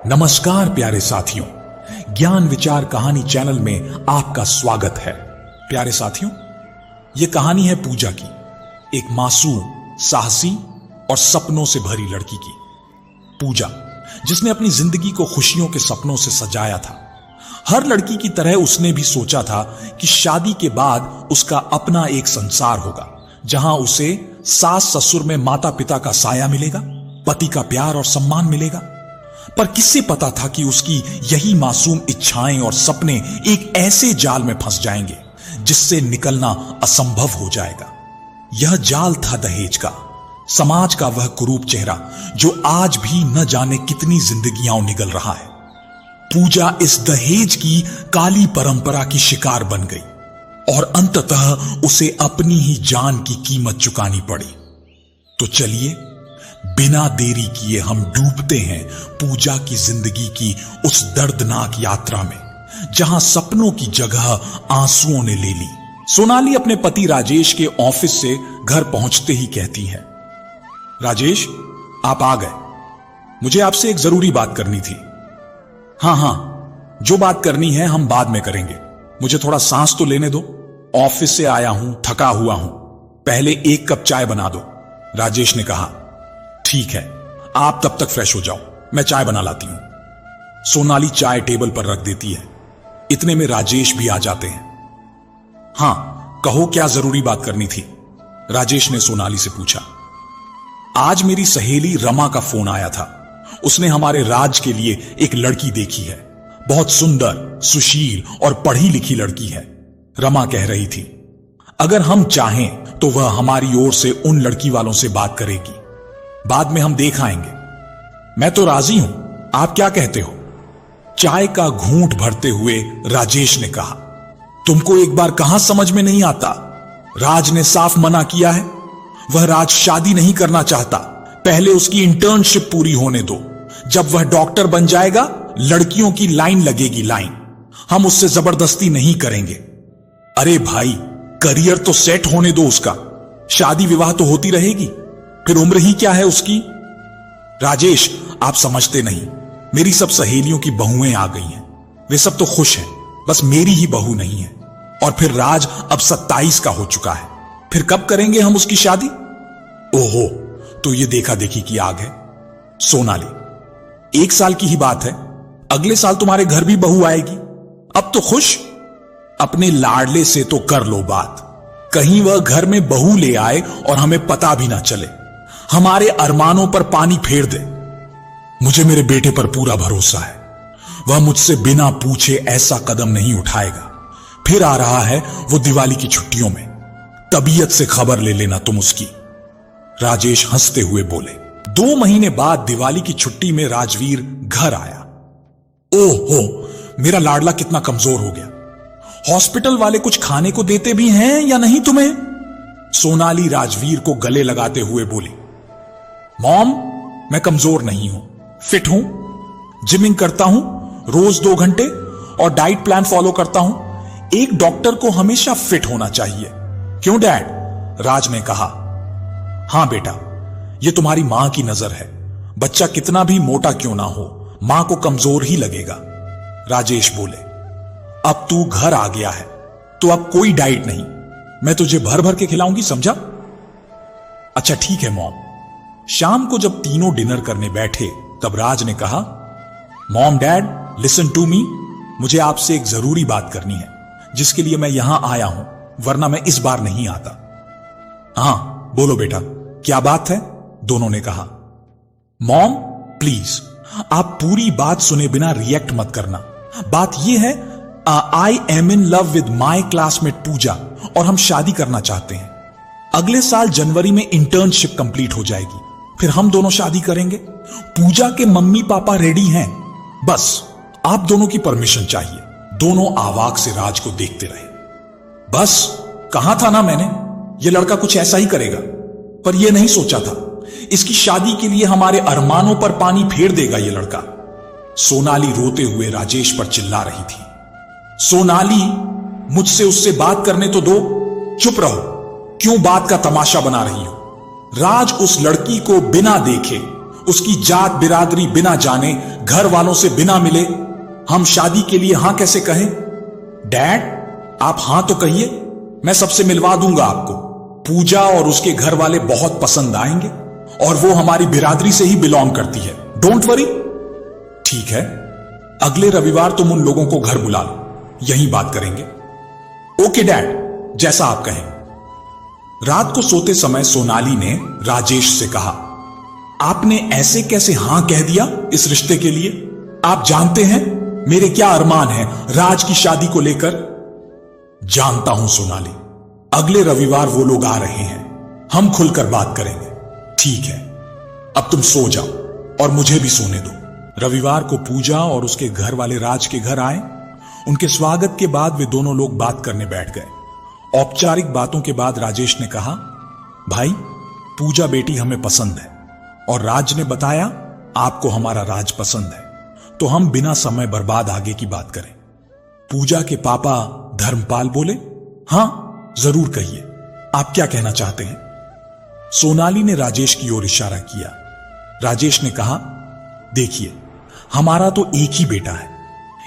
नमस्कार प्यारे साथियों, ज्ञान विचार कहानी चैनल में आपका स्वागत है। प्यारे साथियों, यह कहानी है पूजा की, एक मासूम, साहसी और सपनों से भरी लड़की की। पूजा, जिसने अपनी जिंदगी को खुशियों के सपनों से सजाया था। हर लड़की की तरह उसने भी सोचा था कि शादी के बाद उसका अपना एक संसार होगा, जहां उसे सास ससुर में माता पिता का साया मिलेगा, पति का प्यार और सम्मान मिलेगा। पर किससे पता था कि उसकी यही मासूम इच्छाएं और सपने एक ऐसे जाल में फंस जाएंगे जिससे निकलना असंभव हो जाएगा। यह जाल था दहेज का, समाज का वह कुरूप चेहरा जो आज भी न जाने कितनी जिंदगियां निगल रहा है। पूजा इस दहेज की काली परंपरा की शिकार बन गई और अंततः उसे अपनी ही जान की कीमत चुकानी पड़ी। तो चलिए बिना देरी किए हम डूबते हैं पूजा की जिंदगी की उस दर्दनाक यात्रा में, जहां सपनों की जगह आंसुओं ने ले ली। सोनाली अपने पति राजेश के ऑफिस से घर पहुंचते ही कहती है, राजेश, आप आ गए। मुझे आपसे एक जरूरी बात करनी थी। हाँ, जो बात करनी है हम बाद में करेंगे। मुझे थोड़ा सांस तो लेने दो। ऑफिस से आया हूं, थका हुआ हूं। पहले एक कप चाय बना दो। राजेश ने कहा, ठीक है, आप तब तक फ्रेश हो जाओ, मैं चाय बना लाती हूं। सोनाली चाय टेबल पर रख देती है। इतने में राजेश भी आ जाते हैं। हां, कहो, क्या जरूरी बात करनी थी? राजेश ने सोनाली से पूछा। आज मेरी सहेली रमा का फोन आया था। उसने हमारे राज के लिए एक लड़की देखी है। बहुत सुंदर, सुशील और पढ़ी लिखी लड़की है। रमा कह रही थी, अगर हम चाहें तो वह हमारी ओर से उन लड़की वालों से बात करेगी। बाद में हम देख आएंगे। मैं तो राजी हूं, आप क्या कहते हो? चाय का घूंट भरते हुए राजेश ने कहा, तुमको एक बार कहां समझ में नहीं आता? राज ने साफ मना किया है। वह राज शादी नहीं करना चाहता। पहले उसकी इंटर्नशिप पूरी होने दो। जब वह डॉक्टर बन जाएगा, लड़कियों की लाइन लगेगी, लाइन। हम उससे जबरदस्ती नहीं करेंगे। अरे भाई, करियर तो सेट होने दो उसका। शादी विवाह तो होती रहेगी, फिर उम्र ही क्या है उसकी। राजेश, आप समझते नहीं, मेरी सब सहेलियों की बहुएं आ गई हैं। वे सब तो खुश हैं, बस मेरी ही बहू नहीं है। और फिर राज अब 27 का हो चुका है। फिर कब करेंगे हम उसकी शादी? ओहो, तो ये देखा देखी की आग है। सोनाली, 1 साल की ही बात है। अगले साल तुम्हारे घर भी बहू आएगी। अब तो खुश। अपने लाडले से तो कर लो बात। कहीं वह घर में बहू ले आए और हमें पता भी ना चले, हमारे अरमानों पर पानी फेर दे। मुझे मेरे बेटे पर पूरा भरोसा है। वह मुझसे बिना पूछे ऐसा कदम नहीं उठाएगा। फिर आ रहा है वो दिवाली की छुट्टियों में। तबीयत से खबर ले लेना तुम उसकी। राजेश हंसते हुए बोले। 2 महीने बाद दिवाली की छुट्टी में राजवीर घर आया। ओहो, मेरा लाडला कितना कमजोर हो गया। हॉस्पिटल वाले कुछ खाने को देते भी हैं या नहीं तुम्हें? सोनाली राजवीर को गले लगाते हुए बोली, मॉम, मैं कमजोर नहीं हूं, फिट हूं। जिमिंग करता हूं रोज 2 घंटे और डाइट प्लान फॉलो करता हूं। एक डॉक्टर को हमेशा फिट होना चाहिए। क्यों डैड? राज ने कहा। हां बेटा, यह तुम्हारी मां की नजर है। बच्चा कितना भी मोटा क्यों ना हो, मां को कमजोर ही लगेगा। राजेश बोले, अब तू घर आ गया है तो अब कोई डाइट नहीं। मैं तुझे भर भर के खिलाऊंगी, समझा? अच्छा ठीक है मॉम। शाम को जब तीनों डिनर करने बैठे तब राज ने कहा, mom dad, listen to me. मुझे आपसे एक जरूरी बात करनी है, जिसके लिए मैं यहां आया हूं, वरना मैं इस बार नहीं आता। हां बोलो बेटा, क्या बात है? दोनों ने कहा। मॉम प्लीज, आप पूरी बात सुने बिना रिएक्ट मत करना। बात यह है, I am in love with my classmate Pooja और हम शादी करना चाहते हैं। अगले साल जनवरी में इंटर्नशिप कंप्लीट हो जाएगी, फिर हम दोनों शादी करेंगे। पूजा के मम्मी पापा रेडी हैं, बस आप दोनों की परमिशन चाहिए। दोनों आवाक से राज को देखते रहे। बस कहा था ना मैंने, यह लड़का कुछ ऐसा ही करेगा। पर यह नहीं सोचा था इसकी शादी के लिए हमारे अरमानों पर पानी फेर देगा यह लड़का। सोनाली रोते हुए राजेश पर चिल्ला रही थी, सोनाली, मुझसे उससे बात करने तो दो। चुप रहो, क्यों बात का तमाशा बना रही हो? राज उस लड़की को बिना देखे, उसकी जात बिरादरी बिना जाने घर वालों से बिना मिले हम शादी के लिए हां कैसे कहें? डैड, आप हां तो कहिए, मैं सबसे मिलवा दूंगा आपको। पूजा और उसके घर वाले बहुत पसंद आएंगे और वो हमारी बिरादरी से ही बिलोंग करती है। Don't worry. ठीक है, अगले रविवार तुम उन लोगों को घर बुला लो, यहीं बात करेंगे। ओके डैड, जैसा आप कहें। रात को सोते समय सोनाली ने राजेश से कहा, आपने ऐसे कैसे हां कह दिया इस रिश्ते के लिए? आप जानते हैं मेरे क्या अरमान हैं राज की शादी को लेकर? जानता हूं सोनाली, अगले रविवार वो लोग आ रहे हैं, हम खुलकर बात करेंगे। ठीक है, अब तुम सो जाओ और मुझे भी सोने दो। रविवार को पूजा और उसके घर वाले राज के घर आए। उनके स्वागत के बाद वे दोनों लोग बात करने बैठ गए। औपचारिक बातों के बाद राजेश ने कहा, भाई, पूजा बेटी हमें पसंद है और राज ने बताया आपको हमारा राज पसंद है, तो हम बिना समय बर्बाद आगे की बात करें। पूजा के पापा धर्मपाल बोले, हां जरूर कहिए, आप क्या कहना चाहते हैं? सोनाली ने राजेश की ओर इशारा किया। राजेश ने कहा, देखिए, हमारा तो एक ही बेटा है,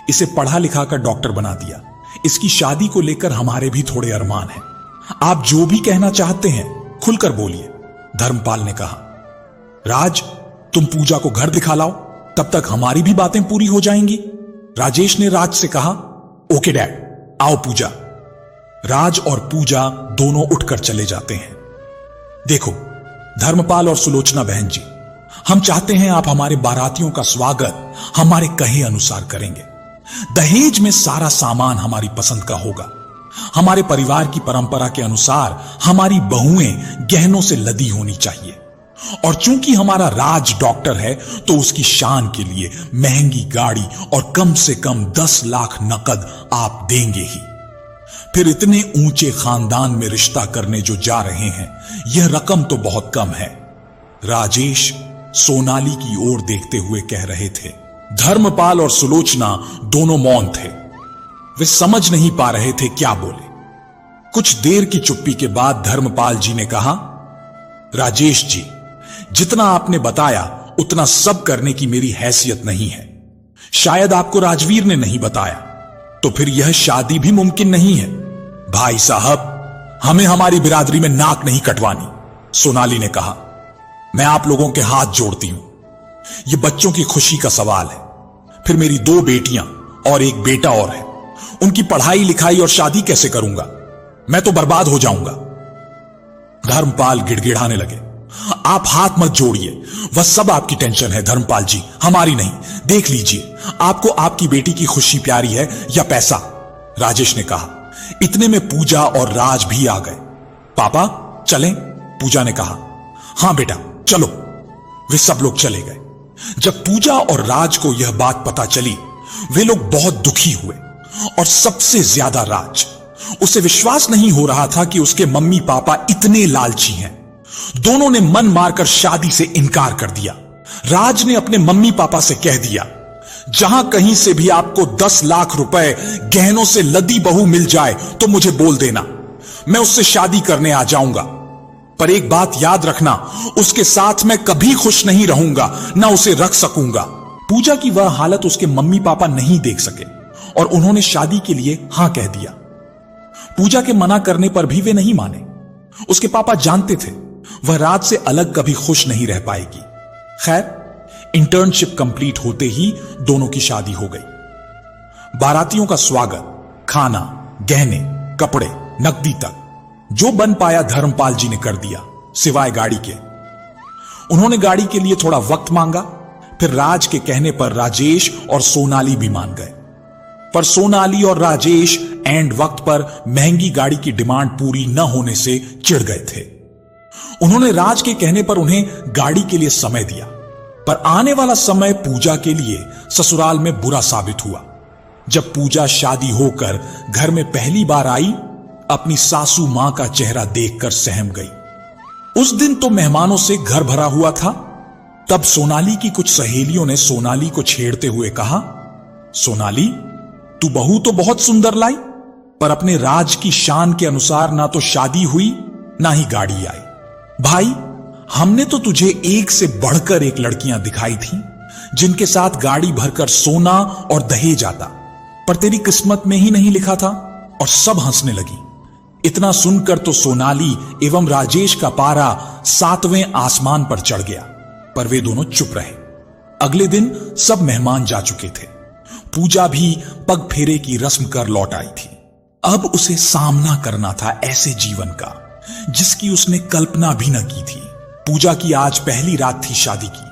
इसे पढ़ा लिखा कर डॉक्टर बना दिया, इसकी शादी को लेकर हमारे भी थोड़े अरमान हैं। आप जो भी कहना चाहते हैं खुलकर बोलिए। धर्मपाल ने कहा, राज, तुम पूजा को घर दिखा लाओ, तब तक हमारी भी बातें पूरी हो जाएंगी। राजेश ने राज से कहा, ओके डैड, आओ पूजा। राज और पूजा दोनों उठकर चले जाते हैं। देखो धर्मपाल और सुलोचना बहन जी, हम चाहते हैं आप हमारे बारातियों का स्वागत हमारे कहे अनुसार करेंगे। दहेज में सारा सामान हमारी पसंद का होगा। हमारे परिवार की परंपरा के अनुसार हमारी बहुएं गहनों से लदी होनी चाहिए, और चूंकि हमारा राज डॉक्टर है तो उसकी शान के लिए महंगी गाड़ी और कम से कम 10 लाख नकद आप देंगे ही। फिर इतने ऊंचे खानदान में रिश्ता करने जो जा रहे हैं, यह रकम तो बहुत कम है। राजेश सोनाली की ओर देखते हुए कह रहे थे। धर्मपाल और सुलोचना दोनों मौन थे, वे समझ नहीं पा रहे थे क्या बोले। कुछ देर की चुप्पी के बाद धर्मपाल जी ने कहा, राजेश जी, जितना आपने बताया उतना सब करने की मेरी हैसियत नहीं है। शायद आपको राजवीर ने नहीं बताया, तो फिर यह शादी भी मुमकिन नहीं है। भाई साहब, हमें हमारी बिरादरी में नाक नहीं कटवानी, सोनाली ने कहा। मैं आप लोगों के हाथ जोड़ती हूं, यह बच्चों की खुशी का सवाल है। फिर मेरी 2 बेटियां और एक बेटा और है, उनकी पढ़ाई लिखाई और शादी कैसे करूंगा? मैं तो बर्बाद हो जाऊंगा। धर्मपाल गिड़गिड़ाने लगे, आप हाथ मत जोड़िए, वह सब आपकी टेंशन है धर्मपाल जी, हमारी नहीं। देख लीजिए, आपको आपकी बेटी की खुशी प्यारी है या पैसा? राजेश ने कहा। इतने में पूजा और राज भी आ गए। पापा चलें? पूजा ने कहा। हां बेटा चलो। वे सब लोग चले गए। जब पूजा और राज को यह बात पता चली, वे लोग बहुत दुखी हुए, और सबसे ज्यादा राज। उसे विश्वास नहीं हो रहा था कि उसके मम्मी पापा इतने लालची हैं। दोनों ने मन मारकर शादी से इनकार कर दिया। राज ने अपने मम्मी पापा से कह दिया, जहां कहीं से भी आपको 10 लाख रुपए गहनों से लदी बहू मिल जाए तो मुझे बोल देना, मैं उससे शादी करने आ जाऊंगा। पर एक बात याद रखना, उसके साथ मैं कभी खुश नहीं रहूंगा, ना उसे रख सकूंगा। पूजा की वह हालत उसके मम्मी पापा नहीं देख सके और उन्होंने शादी के लिए हां कह दिया। पूजा के मना करने पर भी वे नहीं माने। उसके पापा जानते थे वह राज से अलग कभी खुश नहीं रह पाएगी। खैर, इंटर्नशिप कंप्लीट होते ही दोनों की शादी हो गई। बारातियों का स्वागत, खाना, गहने, कपड़े, नकदी तक जो बन पाया धर्मपाल जी ने कर दिया, सिवाय गाड़ी के। उन्होंने गाड़ी के लिए थोड़ा वक्त मांगा, फिर राज के कहने पर राजेश और सोनाली भी मान गए। पर सोनाली और राजेश एंड वक्त पर महंगी गाड़ी की डिमांड पूरी न होने से चिढ़ गए थे। उन्होंने राज के कहने पर उन्हें गाड़ी के लिए समय दिया, पर आने वाला समय पूजा के लिए ससुराल में बुरा साबित हुआ। जब पूजा शादी होकर घर में पहली बार आई, अपनी सासू मां का चेहरा देखकर सहम गई। उस दिन तो मेहमानों से घर भरा हुआ था। तब सोनाली की कुछ सहेलियों ने सोनाली को छेड़ते हुए कहा, सोनाली, तू बहू तो बहुत सुंदर लाई, पर अपने राज की शान के अनुसार ना तो शादी हुई ना ही गाड़ी आई। भाई, हमने तो तुझे एक से बढ़कर एक लड़कियां दिखाई थी, जिनके साथ गाड़ी भरकर सोना और दहेज आता, पर तेरी किस्मत में ही नहीं लिखा था। और सब हंसने लगी। इतना सुनकर तो सोनाली एवं राजेश का पारा 7वें आसमान पर चढ़ गया, पर वे दोनों चुप रहे। अगले दिन सब मेहमान जा चुके थे। पूजा भी पग फेरे की रस्म कर लौट आई थी। अब उसे सामना करना था ऐसे जीवन का जिसकी उसने कल्पना भी न की थी। पूजा की आज पहली रात थी शादी की।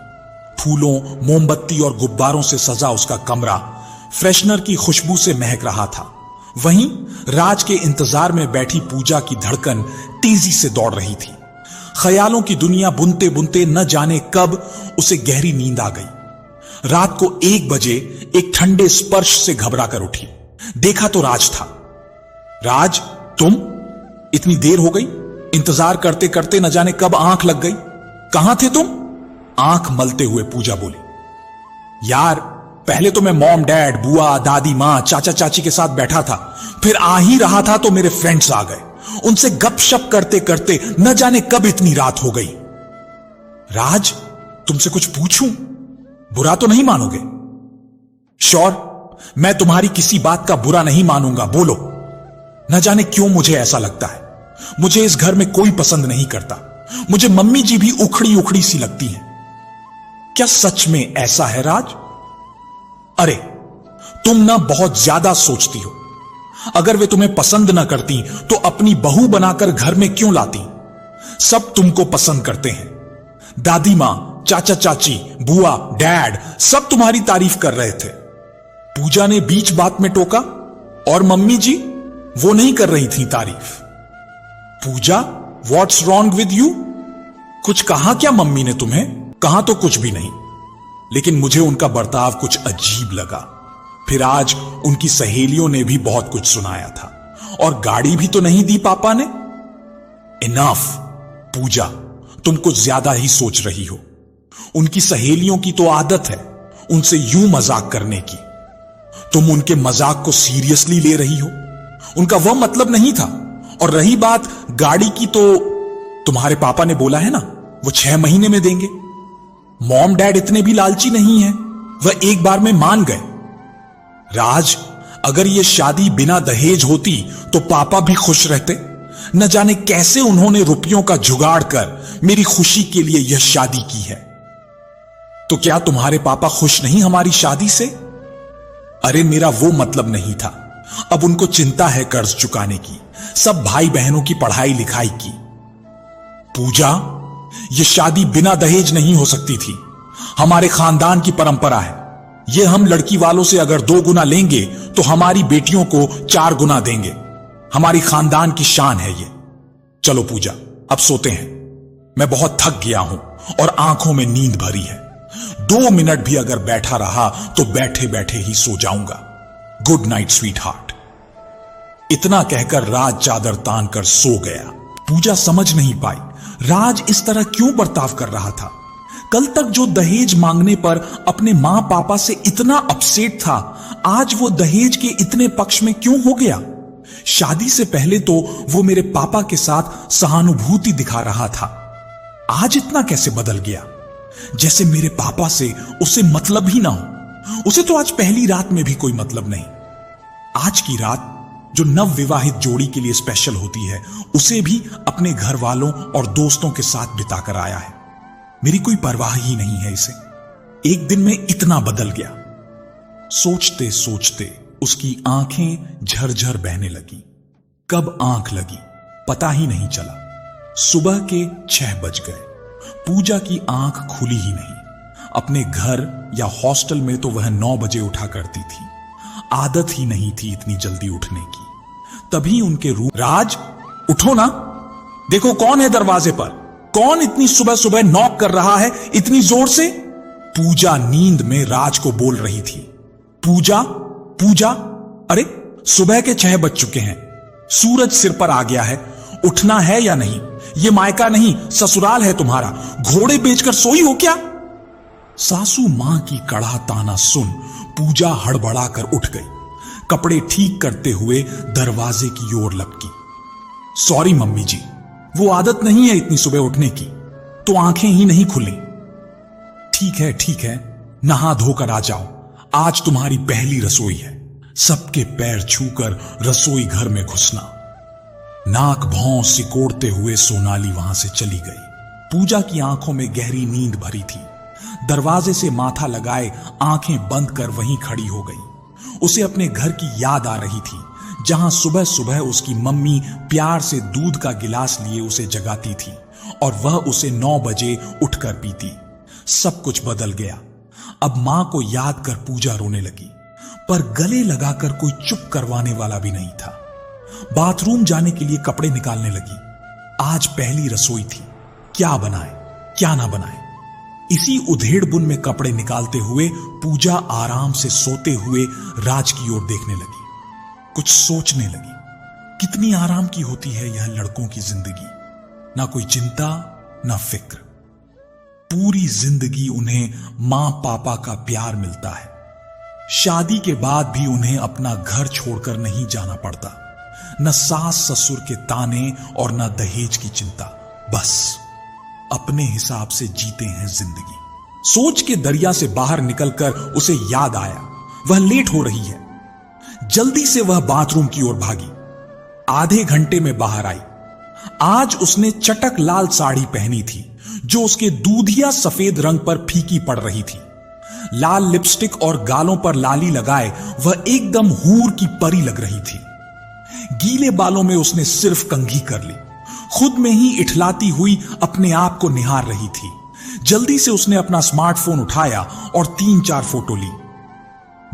फूलों, मोमबत्ती और गुब्बारों से सजा उसका कमरा फ्रेशनर की खुशबू से महक रहा था। वहीं राज के इंतजार में बैठी पूजा की धड़कन तेजी से दौड़ रही थी। ख्यालों की दुनिया बुनते बुनते न जाने कब उसे गहरी नींद आ गई। रात को 1 बजे एक ठंडे स्पर्श से घबरा कर उठी। देखा तो राज था। राज, तुम? इतनी देर हो गई? इंतजार करते करते न जाने कब आंख लग गई। कहां थे तुम? आंख मलते हुए पूजा बोली। यार, पहले तो मैं मॉम डैड, बुआ, दादी मां, चाचा चाची के साथ बैठा था। फिर आ ही रहा था तो मेरे फ्रेंड्स आ गए। उनसे गपशप करते करते न जाने कब इतनी रात हो गई। राज, तुमसे कुछ पूछूं? बुरा तो नहीं मानोगे? श्योर, मैं तुम्हारी किसी बात का बुरा नहीं मानूंगा, बोलो। न जाने क्यों मुझे ऐसा लगता है। मुझे इस घर में कोई पसंद नहीं करता। मुझे मम्मी जी भी उखड़ी उखड़ी सी लगती हैं। क्या सच में ऐसा है राज? अरे, तुम ना बहुत ज्यादा सोचती हो। अगर वे तुम्हें पसंद ना करती तो अपनी बहू बनाकर घर में क्यों लाती? सब तुमको पसंद करते हैं। दादी मां, चाचा चाची, बुआ, डैड सब तुम्हारी तारीफ कर रहे थे। पूजा ने बीच बात में टोका। और मम्मी जी, वो नहीं कर रही थी तारीफ। पूजा, व्हाट्स रॉन्ग विद यू? कुछ कहा क्या मम्मी ने तुम्हें? कहा तो कुछ भी नहीं, लेकिन मुझे उनका बर्ताव कुछ अजीब लगा। फिर आज उनकी सहेलियों ने भी बहुत कुछ सुनाया था। और गाड़ी भी तो नहीं दी पापा ने। इनफ पूजा, तुम कुछ ज्यादा ही सोच रही हो। उनकी सहेलियों की तो आदत है उनसे यूं मजाक करने की। तुम उनके मजाक को सीरियसली ले रही हो। उनका वह मतलब नहीं था। और रही बात गाड़ी की, तो तुम्हारे पापा ने बोला है ना, वो 6 महीने में देंगे। मॉम डैड इतने भी लालची नहीं है, वह एक बार में मान गए। राज, अगर यह शादी बिना दहेज होती तो पापा भी खुश रहते। न जाने कैसे उन्होंने रुपयों का जुगाड़ कर मेरी खुशी के लिए यह शादी की है। तो क्या तुम्हारे पापा खुश नहीं हमारी शादी से? अरे, मेरा वो मतलब नहीं था। अब उनको चिंता है कर्ज चुकाने की, सब भाई बहनों की पढ़ाई लिखाई की। पूजा, यह शादी बिना दहेज नहीं हो सकती थी। हमारे खानदान की परंपरा है। यह हम लड़की वालों से अगर 2 गुना लेंगे तो हमारी बेटियों को 4 गुना देंगे। हमारी खानदान की शान है ये। चलो पूजा, अब सोते हैं। मैं बहुत थक गया हूं और आंखों में नींद भरी है। 2 मिनट भी अगर बैठा रहा तो बैठे बैठे ही सो जाऊंगा। Good night sweet heart. इतना कहकर राज चादर तान कर सो गया। पूजा समझ नहीं पाई राज इस तरह क्यों बर्ताव कर रहा था। कल तक जो दहेज मांगने पर अपने मां पापा से इतना अपसेट था, आज वो दहेज के इतने पक्ष में क्यों हो गया? शादी से पहले तो वो मेरे पापा के साथ सहानुभूति दिखा रहा था, आज इतना कैसे बदल गया? जैसे मेरे पापा से उसे मतलब ही ना हो। उसे तो आज पहली रात में भी कोई मतलब नहीं। आज की रात जो नव विवाहित जोड़ी के लिए स्पेशल होती है, उसे भी अपने घर वालों और दोस्तों के साथ बिताकर आया है। मेरी कोई परवाह ही नहीं है इसे। एक दिन में इतना बदल गया। सोचते सोचते उसकी आंखें झरझर बहने लगी। कब आंख लगी पता ही नहीं चला। सुबह के 6 बज गए। पूजा की आंख खुली ही नहीं। अपने घर या हॉस्टल में तो वह 9 बजे उठा करती थी। आदत ही नहीं थी इतनी जल्दी उठने की। तभी उनके रूम, राज उठो ना, देखो कौन है दरवाजे पर। कौन इतनी सुबह सुबह नॉक कर रहा है इतनी जोर से? पूजा नींद में राज को बोल रही थी, पूजा पूजा। अरे, सुबह के 6 बज चुके हैं। सूरज सिर पर आ गया है। उठना है या नहीं? ये मायका नहीं ससुराल है तुम्हारा। घोड़े बेचकर सोई हो क्या? सासू मां की कड़ा ताना सुन पूजा हड़बड़ा कर उठ गई। कपड़े ठीक करते हुए दरवाजे की ओर लपकी। सॉरी मम्मी जी, वो आदत नहीं है इतनी सुबह उठने की, तो आंखें ही नहीं खुली। ठीक है, नहा धोकर आ जाओ, आज तुम्हारी पहली रसोई है। सबके पैर छूकर रसोई घर में घुसना। नाक भौं सिकोड़ते हुए सोनाली वहां से चली गई। पूजा की आंखों में गहरी नींद भरी थी। दरवाजे से माथा लगाए आंखें बंद कर वहीं खड़ी हो गई। उसे अपने घर की याद आ रही थी, जहां सुबह सुबह उसकी मम्मी प्यार से दूध का गिलास लिए उसे जगाती थी और वह उसे 9 बजे उठकर पीती। सब कुछ बदल गया। अब मां को याद कर पूजा रोने लगी, पर गले लगाकर कोई चुप करवाने वाला भी नहीं था। बाथरूम जाने के लिए कपड़े निकालने लगी। आज पहली रसोई थी, क्या बनाए क्या ना बनाए। इसी उधेड़-बुन में कपड़े निकालते हुए पूजा आराम से सोते हुए राज की ओर देखने लगी। कुछ सोचने लगी, कितनी आराम की होती है यह लड़कों की जिंदगी। ना कोई चिंता ना फिक्र। पूरी जिंदगी उन्हें मां पापा का प्यार मिलता है। शादी के बाद भी उन्हें अपना घर छोड़कर नहीं जाना पड़ता। न सास ससुर के ताने और न दहेज की चिंता। बस अपने हिसाब से जीते हैं जिंदगी। सोच के दरिया से बाहर निकलकर उसे याद आया वह लेट हो रही है। जल्दी से वह बाथरूम की ओर भागी। आधे घंटे में बाहर आई। आज उसने चटक लाल साड़ी पहनी थी जो उसके दूधिया सफेद रंग पर फीकी पड़ रही थी। लाल लिपस्टिक और गालों पर लाली लगाए वह एकदम हूर की परी लग रही थी। गीले बालों में उसने सिर्फ कंघी कर ली। खुद में ही इठलाती हुई अपने आप को निहार रही थी। जल्दी से उसने अपना स्मार्टफोन उठाया और 3-4 फोटो ली।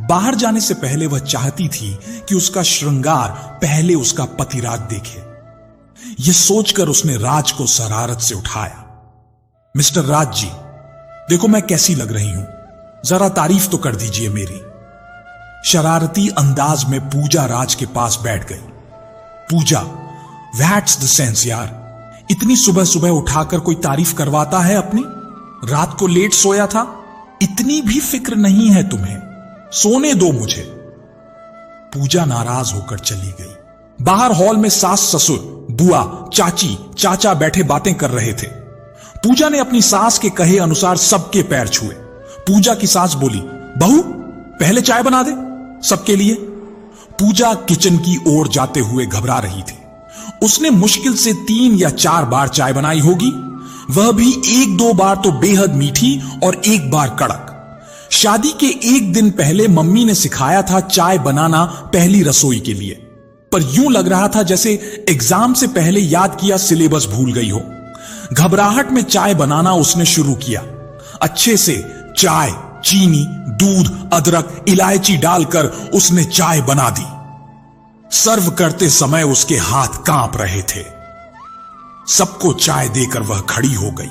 बाहर जाने से पहले वह चाहती थी कि उसका श्रृंगार पहले उसका पतिराग देखे। यह सोचकर उसने राज को शरारत से उठाया। मिस्टर राज जी, देखो मैं कैसी लग रही हूं, जरा तारीफ तो कर दीजिए मेरी। शरारती अंदाज में पूजा राज के पास बैठ गई। पूजा, व्हाट्स द सेंस यार, इतनी सुबह सुबह उठाकर कोई तारीफ करवाता है अपनी? रात को लेट सोया था, इतनी भी फिक्र नहीं है तुम्हें, सोने दो मुझे। पूजा नाराज होकर चली गई। बाहर हॉल में सास ससुर, बुआ, चाची, चाचा बैठे बातें कर रहे थे। पूजा ने अपनी सास के कहे अनुसार सबके पैर छुए। पूजा की सास बोली, बहू पहले चाय बना दे सबके लिए। पूजा किचन की ओर जाते हुए घबरा रही थी। उसने मुश्किल से 3 या 4 बार चाय बनाई होगी, वह भी 1-2 बार तो बेहद मीठी और 1 बार कड़क। शादी के 1 दिन पहले मम्मी ने सिखाया था चाय बनाना पहली रसोई के लिए, पर यूं लग रहा था जैसे एग्जाम से पहले याद किया सिलेबस भूल गई हो। घबराहट में चाय बनाना उसने शुरू किया। अच्छे से चाय, चीनी, दूध, अदरक, इलायची डालकर उसने चाय बना दी। सर्व करते समय उसके हाथ कांप रहे थे। सबको चाय देकर वह खड़ी हो गई।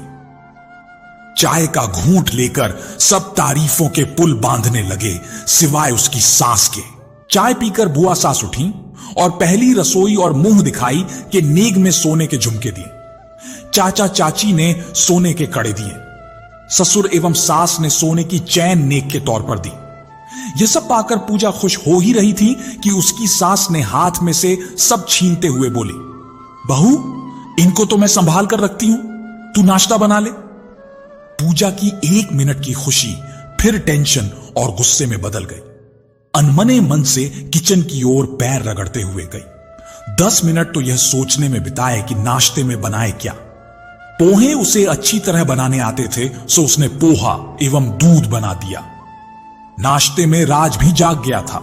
चाय का घूंट लेकर सब तारीफों के पुल बांधने लगे सिवाय उसकी सास के। चाय पीकर बुआ सास उठी और पहली रसोई और मुंह दिखाई के नेग में सोने के झुमके दिए। चाचा चाची ने सोने के कड़े दिए। ससुर एवं सास ने सोने की चैन नेक के तौर पर दी। यह सब पाकर पूजा खुश हो ही रही थी कि उसकी सास ने हाथ में से सब छीनते हुए बोली, बहू इनको तो मैं संभाल कर रखती हूं, तू नाश्ता बना ले। पूजा की 1 मिनट की खुशी फिर टेंशन और गुस्से में बदल गई। अनमने मन से किचन की ओर पैर रगड़ते हुए गई। 10 मिनट तो यह सोचने में बिताए कि नाश्ते में बनाए क्या। पोहे उसे अच्छी तरह बनाने आते थे, सो उसने पोहा एवं दूध बना दिया। नाश्ते में राज भी जाग गया था।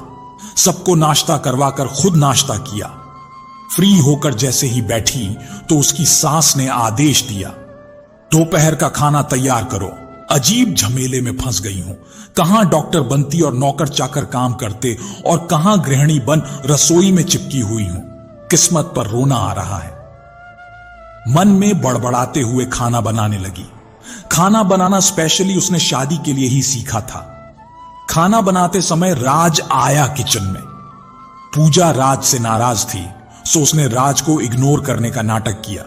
सबको नाश्ता करवाकर खुद नाश्ता किया। फ्री होकर जैसे ही बैठी तो उसकी सास ने आदेश दिया, दोपहर का खाना तैयार करो। अजीब झमेले में फंस गई हूं। कहां डॉक्टर बनती और नौकर चाकर काम करते और कहां गृहिणी बन रसोई में चिपकी हुई हूं। किस्मत पर रोना आ रहा है। मन में बड़बड़ाते हुए खाना बनाने लगी। खाना बनाना स्पेशली उसने शादी के लिए ही सीखा था। खाना बनाते समय राज आया किचन में। पूजा राज से नाराज थी, सो उसने राज को इग्नोर करने का नाटक किया।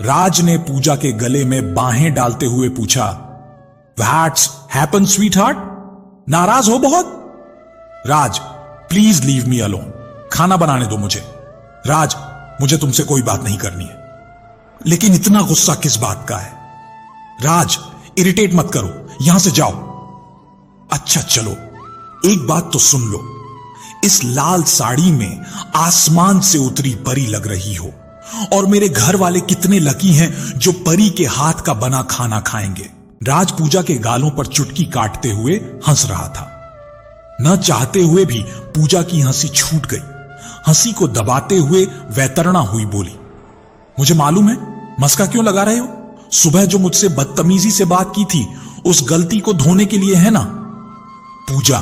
राज ने पूजा के गले में बाहें डालते हुए पूछा, व्हाट्स हैपन स्वीटहार्ट, नाराज हो बहुत? राज प्लीज लीव मी अलोन, खाना बनाने दो मुझे। राज मुझे तुमसे कोई बात नहीं करनी है। लेकिन इतना गुस्सा किस बात का है? राज इरिटेट मत करो, यहां से जाओ। अच्छा चलो, एक बात तो सुन लो, इस लाल साड़ी में आसमान से उतरी परी लग रही हो, और मेरे घर वाले कितने लकी हैं जो परी के हाथ का बना खाना खाएंगे। राज पूजा के गालों पर चुटकी काटते हुए हंस रहा था। न चाहते हुए भी पूजा की हंसी छूट गई। हंसी को दबाते हुए वैतरणा हुई बोली, मुझे मालूम है, मस्का क्यों लगा रहे हो? सुबह जो मुझसे बदतमीजी से बात की थी, उस गलती को धोने के लिए है ना? Pooja,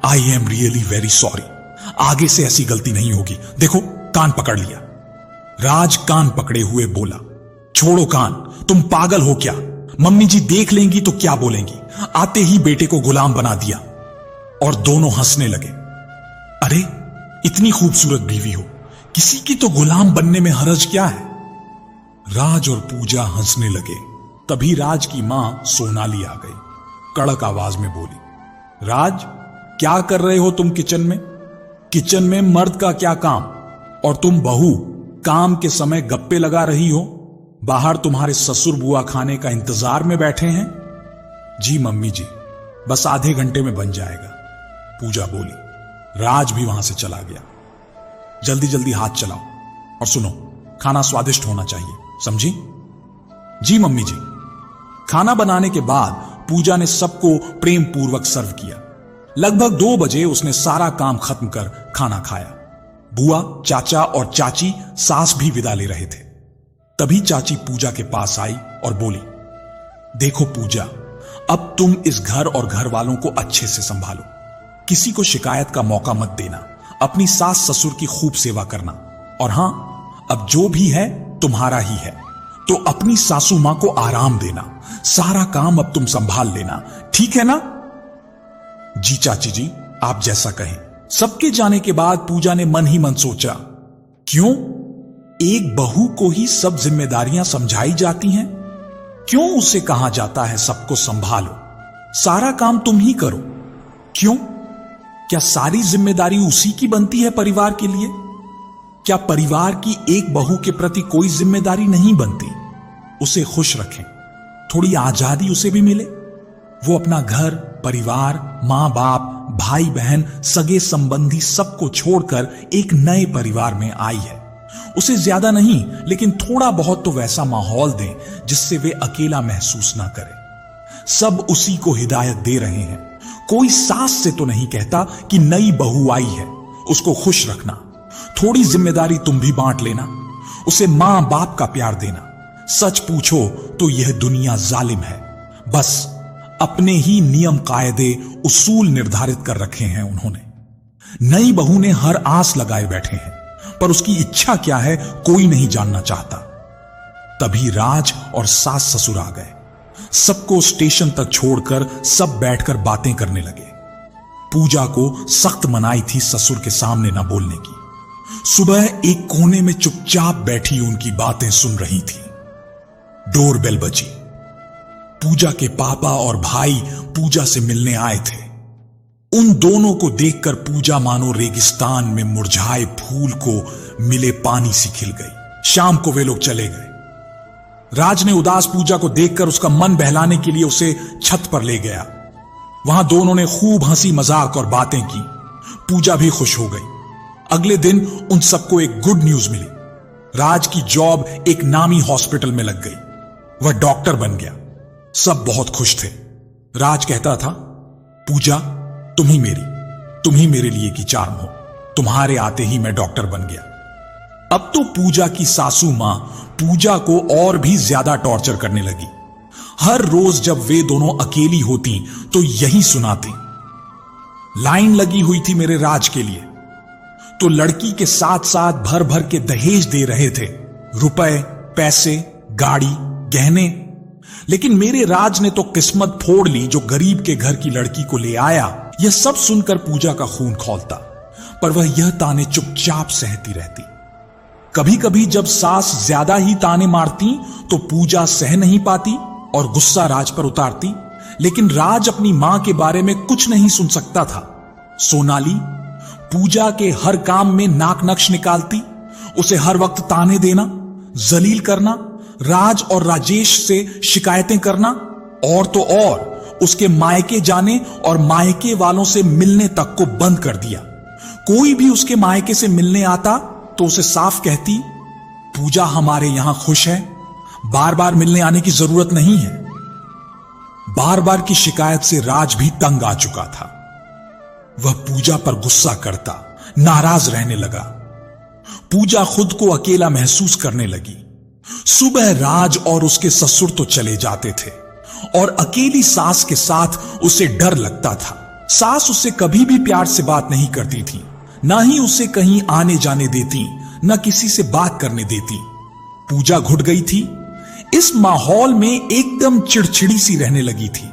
I am really very sorry. आगे से ऐसी गलती नहीं होगी। देखो, कान पकड़ लिया। राज कान पकड़े हुए बोला, छोड़ो कान, तुम पागल हो क्या? मम्मी जी देख लेंगी तो क्या बोलेंगी? आते ही बेटे को गुलाम बना दिया। और दोनों हंसने लगे। अरे, इतनी खूबसूरत बीवी हो, किसी की तो गुलाम बनने में हरज क्या है? राज और पूजा हंसने लगे। तभी राज की मां सोनाली आ गई। कड़क आवाज में बोली, राज, क्या कर रहे हो तुम किचन में? किचन में मर्द का क्या काम? और तुम बहू काम के समय गप्पे लगा रही हो? बाहर तुम्हारे ससुर बुआ खाने का इंतजार में बैठे हैं। जी मम्मी जी, बस आधे घंटे में बन जाएगा, पूजा बोली। राज भी वहां से चला गया। जल्दी जल्दी हाथ चलाओ, और सुनो, खाना स्वादिष्ट होना चाहिए, समझी? जी मम्मी जी। खाना बनाने के बाद पूजा ने सबको प्रेम पूर्वक सर्व किया। लगभग 2 बजे उसने सारा काम खत्म कर खाना खाया। बुआ, चाचा और चाची सास भी विदा ले रहे थे। तभी चाची पूजा के पास आई और बोली, देखो पूजा, अब तुम इस घर और घर वालों को अच्छे से संभालो। किसी को शिकायत का मौका मत देना। अपनी सास ससुर की खूब सेवा करना। और हां, अब जो भी है तुम्हारा ही है, तो अपनी सासू मां को आराम देना। सारा काम अब तुम संभाल लेना, ठीक है ना? जी चाची जी, आप जैसा कहें। सबके जाने के बाद पूजा ने मन ही मन सोचा, क्यों एक बहू को ही सब जिम्मेदारियां समझाई जाती हैं? क्यों उसे कहा जाता है सबको संभालो, सारा काम तुम ही करो? क्यों? क्या सारी जिम्मेदारी उसी की बनती है परिवार के लिए? क्या परिवार की एक बहू के प्रति कोई जिम्मेदारी नहीं बनती? उसे खुश रखें, थोड़ी आजादी उसे भी मिले। वो अपना घर, परिवार, मां बाप, भाई बहन, सगे संबंधी सबको छोड़कर एक नए परिवार में आई है। उसे ज्यादा नहीं, लेकिन थोड़ा बहुत तो वैसा माहौल दें जिससे वे अकेला महसूस ना करे। सब उसी को हिदायत दे रहे हैं। कोई सास से तो नहीं कहता कि नई बहू आई है, उसको खुश रखना। थोड़ी जिम्मेदारी तुम भी बांट लेना। उसे मां बाप का प्यार देना। सच पूछो तो यह दुनिया जालिम है। बस अपने ही नियम कायदे उसूल निर्धारित कर रखे हैं उन्होंने। नई बहू ने हर आस लगाए बैठे हैं, पर उसकी इच्छा क्या है कोई नहीं जानना चाहता। तभी राज और सास ससुर आ गए। सबको स्टेशन तक छोड़कर सब बैठकर बातें करने लगे। पूजा को सख्त मनाही थी ससुर के सामने न बोलने की। सुबह एक कोने में चुपचाप बैठी उनकी बातें सुन रही थी। डोरबेल बजी। पूजा के पापा और भाई पूजा से मिलने आए थे। उन दोनों को देखकर पूजा मानो रेगिस्तान में मुरझाए फूल को मिले पानी सी खिल गई। शाम को वे लोग चले गए। राज ने उदास पूजा को देखकर उसका मन बहलाने के लिए उसे छत पर ले गया। वहां दोनों ने खूब हंसी मजाक और बातें की। पूजा भी खुश हो गई। अगले दिन उन सबको एक गुड न्यूज मिली। राज की जॉब एक नामी हॉस्पिटल में लग गई। वह डॉक्टर बन गया। सब बहुत खुश थे। राज कहता था, पूजा तुम ही मेरे लिए की चार्म हो। तुम्हारे आते ही मैं डॉक्टर बन गया। अब तो पूजा की सासू मां पूजा को और भी ज्यादा टॉर्चर करने लगी। हर रोज जब वे दोनों अकेली होती तो यही सुनाती। लाइन लगी हुई थी मेरे राज के लिए, तो लड़की के साथ साथ भर भर के दहेज दे रहे थे, रुपए, पैसे, गाड़ी, गहने। लेकिन मेरे राज ने तो किस्मत फोड़ ली जो गरीब के घर की लड़की को ले आया। यह सब सुनकर पूजा का खून खौलता, पर वह यह ताने चुपचाप सहती रहती। कभी कभी जब सास ज्यादा ही ताने मारती तो पूजा सह नहीं पाती और गुस्सा राज पर उतारती। लेकिन राज अपनी मां के बारे में कुछ नहीं सुन सकता था। सोनाली पूजा के हर काम में नाक नक्श निकालती, उसे हर वक्त ताने देना, जलील करना, राज और राजेश से शिकायतें करना, और तो और उसके मायके जाने और मायके वालों से मिलने तक को बंद कर दिया। कोई भी उसके मायके से मिलने आता तो उसे साफ कहती, पूजा हमारे यहां खुश है, बार बार मिलने आने की जरूरत नहीं है। बार बार की शिकायत से राज भी तंग आ चुका था। वह पूजा पर गुस्सा करता, नाराज रहने लगा। पूजा खुद को अकेला महसूस करने लगी। सुबह राज और उसके ससुर तो चले जाते थे और अकेली सास के साथ उसे डर लगता था। सास उससे कभी भी प्यार से बात नहीं करती थी, ना ही उसे कहीं आने जाने देती, न किसी से बात करने देती। पूजा घुट गई थी। इस माहौल में एकदम चिड़चिड़ी सी रहने लगी थी।